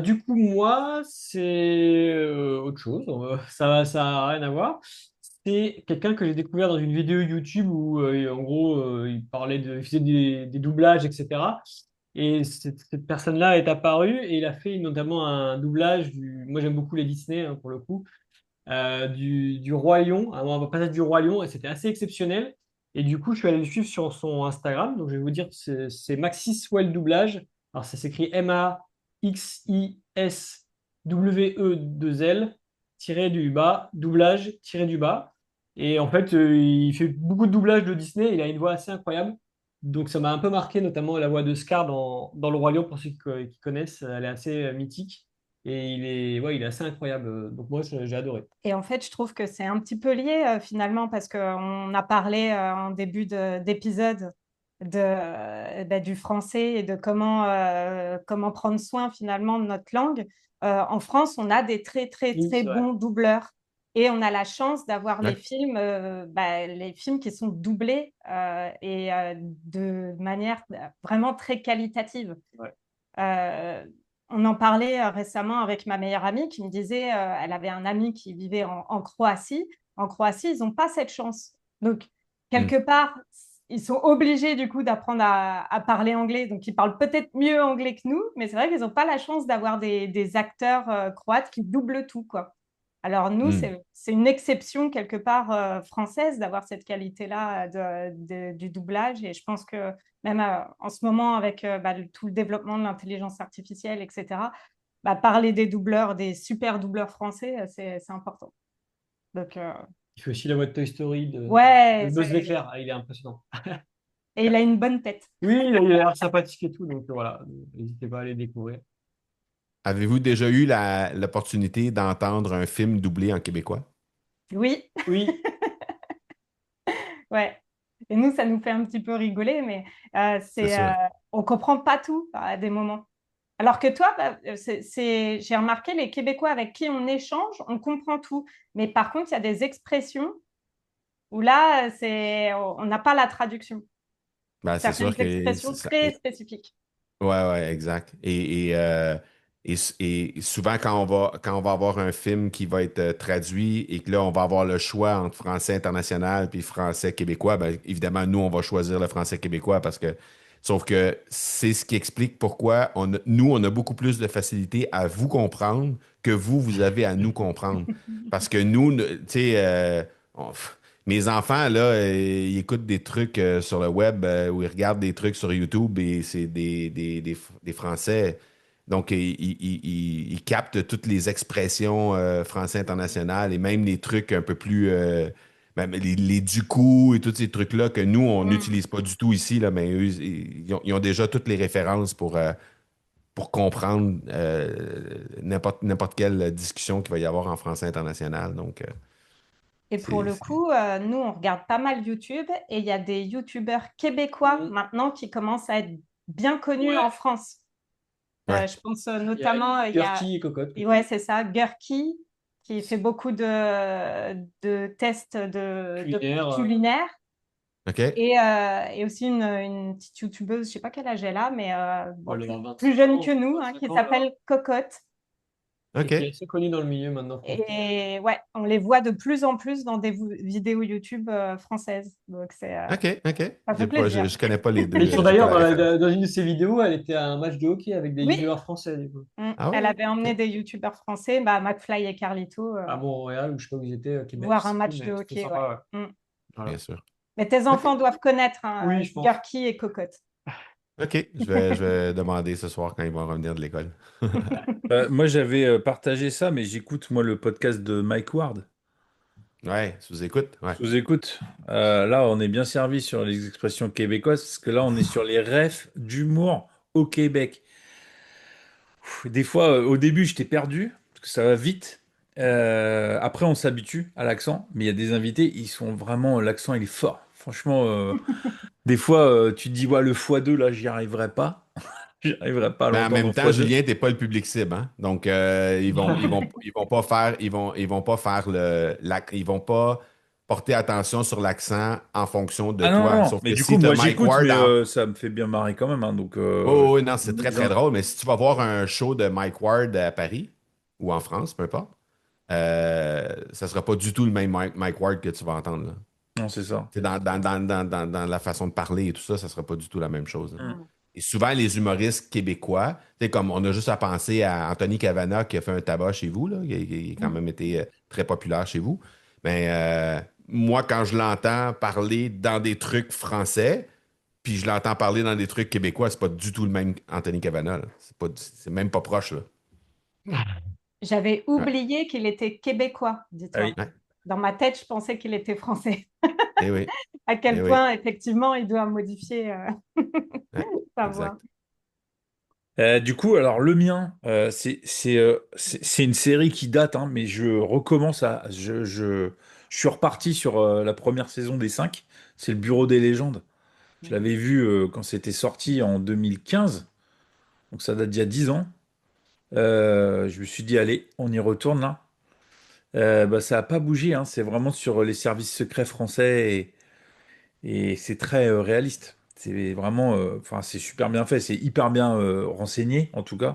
Du coup, moi, c'est autre chose. Ça a rien à voir. C'est quelqu'un que j'ai découvert dans une vidéo YouTube où, en gros, il faisait des doublages, etc. Et cette personne-là est apparue et il a fait notamment un doublage moi, j'aime beaucoup les Disney, hein, pour le coup, du Roi Lion, un passage du Roi Lion, et c'était assez exceptionnel. Et du coup, je suis allé le suivre sur son Instagram. Donc, je vais vous dire, c'est Maxis Well Doublage. Alors, ça s'écrit Maxiswell, tiré du bas, doublage, tiré du bas. Et en fait, il fait beaucoup de doublages de Disney. Il a une voix assez incroyable. Donc, ça m'a un peu marqué, notamment la voix de Scar dans Le Roi Lion, pour ceux qui connaissent. Elle est assez mythique. Et ouais, il est assez incroyable. Donc, moi, j'ai adoré. Et en fait, je trouve que c'est un petit peu lié finalement parce qu'on a parlé en début d'épisode du français et de comment prendre soin finalement de notre langue. En France, on a des très très Oui, très c'est vrai. bons doubleurs et on a la chance d'avoir Ouais. les films qui sont doublés de manière vraiment très qualitative. Ouais. Euh, on en parlait récemment avec ma meilleure amie qui me disait, elle avait un ami qui vivait en Croatie. En Croatie, ils n'ont pas cette chance. Donc, Mm. quelque part, ils sont obligés du coup d'apprendre à parler anglais. Donc, ils parlent peut-être mieux anglais que nous, mais c'est vrai qu'ils n'ont pas la chance d'avoir des acteurs croates qui doublent tout, quoi. Alors nous, Mm. c'est une exception quelque part française d'avoir cette qualité-là du doublage. Et je pense que même en ce moment, avec tout le développement de l'intelligence artificielle, etc., parler des doubleurs, des super doubleurs français, c'est important. Donc, Il fait aussi la voix de Toy Story de ouais, Buzz l'éclair. Ah, il est impressionnant. et il a une bonne tête. Oui, il a l'air sympathique et tout. Donc voilà, n'hésitez pas à aller découvrir. Avez-vous déjà eu l'opportunité d'entendre un film doublé en québécois? Oui, Oui, ouais. Et nous, ça nous fait un petit peu rigoler, mais C'est sûr. on comprend pas tout à des moments. Alors que toi, j'ai remarqué les Québécois avec qui on échange, on comprend tout. Mais par contre, il y a des expressions où là, on n'a pas la traduction. Ben, c'est Certaines sûr que expressions très spécifiques. ouais, ouais, exact. Et souvent, quand on va avoir un film qui va être traduit et que là, on va avoir le choix entre français international puis français québécois, ben, évidemment, nous, on va choisir le français québécois sauf que c'est ce qui explique pourquoi nous, on a beaucoup plus de facilité à vous comprendre que vous avez à nous comprendre. Parce que nous, tu sais, mes enfants, là, ils écoutent des trucs sur le web ou ils regardent des trucs sur YouTube et c'est des Français. Donc, ils captent toutes les expressions français internationales et même les trucs un peu plus. Ben, les du coup et tous ces trucs-là que nous, on Mm. n'utilise pas du tout ici, là, mais eux, ils ont déjà toutes les références pour comprendre n'importe quelle discussion qu'il va y avoir en français international. Donc, Et pour c'est. le coup, nous, on regarde pas mal YouTube et il y a des YouTubeurs québécois Mm. maintenant qui commencent à être bien connus Ouais. en France. Ouais. Je pense Il y a notamment, il y a, Gertie et Cocotte. ouais, c'est ça, Gurki, qui fait beaucoup de tests de Culinaire. culinaire. OK? Et aussi une petite youtubeuse, je sais pas quel âge elle a, mais bon, Elle a plus 25 jeune ans, que nous, hein, 25 qui ans là. s'appelle Cocotte. Et qui est OK. assez connu dans le milieu maintenant français. Et ouais, on les voit de plus en plus dans des vidéos YouTube françaises. Donc OK. OK. ça fait plaisir. Je connais pas les Elle est deux. sur J'ai pas d'ailleurs, la référence. dans une de ses vidéos, elle était à un match de hockey avec des Oui, youtubeurs français, du coup. Ah Elle ouais? avait emmené OK. des YouTubeurs français, McFly et Carlito, À Montréal, ou je sais pas où ils étaient, à Québec, je voir un sais plus, match de mais c'était hockey, ouais. sympa, ouais. Mm. Bien Voilà. sûr. Mais tes OK. enfants doivent connaître Oui, je pense. Gurki et Cocotte. OK. Je vais demander ce soir quand ils vont revenir de l'école. Moi, j'avais partagé ça, mais j'écoute, moi, le podcast de Mike Ward. Ouais, je vous écoute. Ouais. Je vous écoute. Là, on est bien servi sur les expressions québécoises, parce que là, on est sur les refs d'humour au Québec. Des fois, au début, j'étais perdu, parce que ça va vite. Après, on s'habitue à l'accent, mais il y a des invités, ils sont vraiment, l'accent, il est fort. Franchement, des fois, tu te dis, ouais, le x2, là, j'y arriverai pas. J'y arriverai pas à Mais en l'entendre même en temps, x2. Julien, t'es pas le public cible, hein? Donc, ils vont pas faire, ils vont pas faire ils vont pas porter attention sur l'accent en fonction de Ah non, non, toi. non. Sauf Mais que du coup, si tu as moi, Mike j'écoute, Ward mais en. ça me fait bien marrer quand même, hein, donc, Oh, oui, non, c'est très, les très gens- drôle. Mais si tu vas voir un show de Mike Ward à Paris ou en France, peu importe, ça sera pas du tout le même Mike Ward que tu vas entendre, là. non, c'est ça. C'est dans la façon de parler et tout ça, ça sera pas du tout la même chose, là. Mm. Et souvent, les humoristes québécois, tu sais, comme on a juste à penser à Anthony Cavana qui a fait un tabac chez vous, là, qui a quand même été très populaire chez vous. Mais moi, quand je l'entends parler dans des trucs français, puis je l'entends parler dans des trucs québécois, c'est pas du tout le même Anthony Cavana, là. C'est même pas proche, là. J'avais Ouais. oublié qu'il était québécois, Ah oui. dis-toi. Dans ma tête, je pensais qu'il était français. Eh oui, À eh quel oui. point, effectivement, il doit modifier Ouais, sa voix. exact. Du coup, alors le mien, c'est une série qui date, hein, mais je recommence je suis reparti sur la première saison des 5. C'est le Bureau des légendes. Je l'avais vu quand c'était sorti en 2015, donc ça date d'il y a 10 ans. Je me suis dit, allez, on y retourne là. Bah, ça n'a pas bougé, hein, c'est vraiment sur les services secrets français et c'est très réaliste. C'est vraiment, enfin, c'est super bien fait, c'est hyper bien renseigné en tout cas.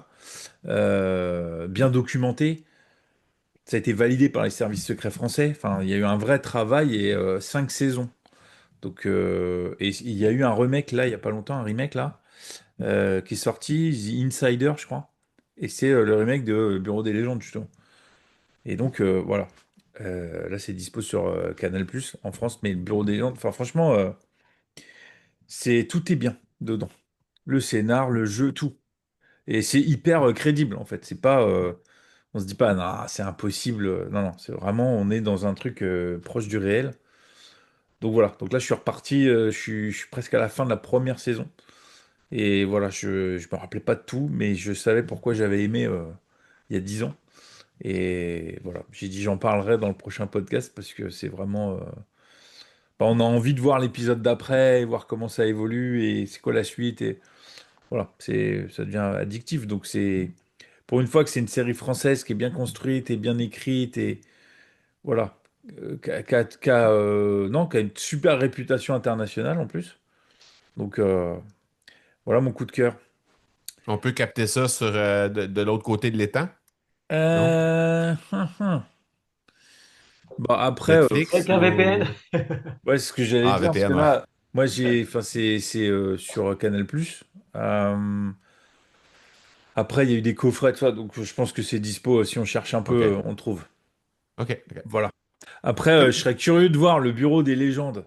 Bien documenté. Ça a été validé par les services secrets français. Enfin, il y a eu un vrai travail et 5 saisons. Donc, et il y a eu un remake là, il y a pas longtemps, un remake là, qui est sorti, The Insider, je crois. Et c'est le remake de Bureau des légendes, justement. Et donc, voilà. Là, c'est dispo sur Canal+ en France, mais le Bureau des légendes, enfin, franchement, tout est bien dedans. Le scénar, le jeu, tout. Et c'est hyper crédible, en fait. C'est pas. On se dit pas, non, c'est impossible. Non, non, c'est vraiment, on est dans un truc proche du réel. Donc voilà. Donc là, je suis reparti. Je suis presque à la fin de la première saison. Et voilà, je me rappelais pas de tout, mais je savais pourquoi j'avais aimé il y a 10 ans. Et voilà, j'ai dit, j'en parlerai dans le prochain podcast parce que c'est vraiment. Bah, on a envie de voir l'épisode d'après, et voir comment ça évolue et c'est quoi la suite. Et voilà, ça devient addictif. Donc c'est. Pour une fois que c'est une série française qui est bien construite et bien écrite et voilà, non, qui a une super réputation internationale en plus. Donc voilà mon coup de cœur. On peut capter ça sur, de l'autre côté de l'étang, non? Hum, hum. Bah après, Netflix Avec un VPN. ou. ouais, c'est ce que j'allais Ah, dire parce que VPN, ouais. là, moi enfin c'est sur Canal+. Euh, Après, il y a eu des coffrets de ça, donc je pense que c'est dispo. Si on cherche un peu, OK. on le trouve. OK. OK. Voilà. Après, Oui. je serais curieux de voir le Bureau des légendes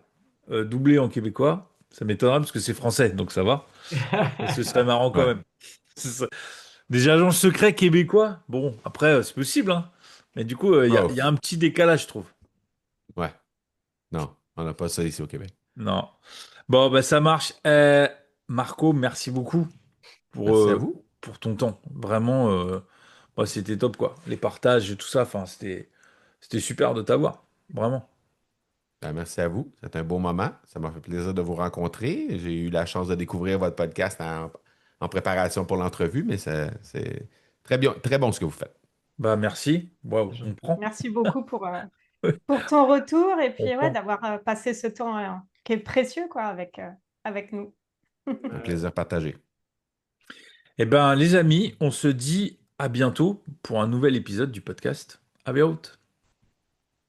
doublé en québécois. Ça m'étonnerait parce que c'est français, donc ça va. Mais ce serait marrant quand Ouais. même. Ce serait- Des agents secrets québécois? Bon, après, c'est possible, hein. Mais du coup, il y a Ouf. un petit décalage, je trouve. Ouais. Non, on n'a pas ça ici au Québec. Non. Bon, bah ça marche. Marco, merci beaucoup pour, Merci à euh, vous. pour ton temps. Vraiment, bah, c'était top, quoi. Les partages et tout ça, enfin, c'était super de t'avoir. Vraiment. Ben, merci à vous. C'est un beau moment. Ça m'a fait plaisir de vous rencontrer. J'ai eu la chance de découvrir votre podcast en préparation pour l'entrevue, mais c'est très bien, très bon ce que vous faites. Bah, merci. Waouh, on prend. Merci beaucoup pour ton retour et On puis ouais, prend. d'avoir passé ce temps qui est précieux quoi, avec nous. Un plaisir partagé. Eh ben, les amis, on se dit à bientôt pour un nouvel épisode du podcast. À bientôt.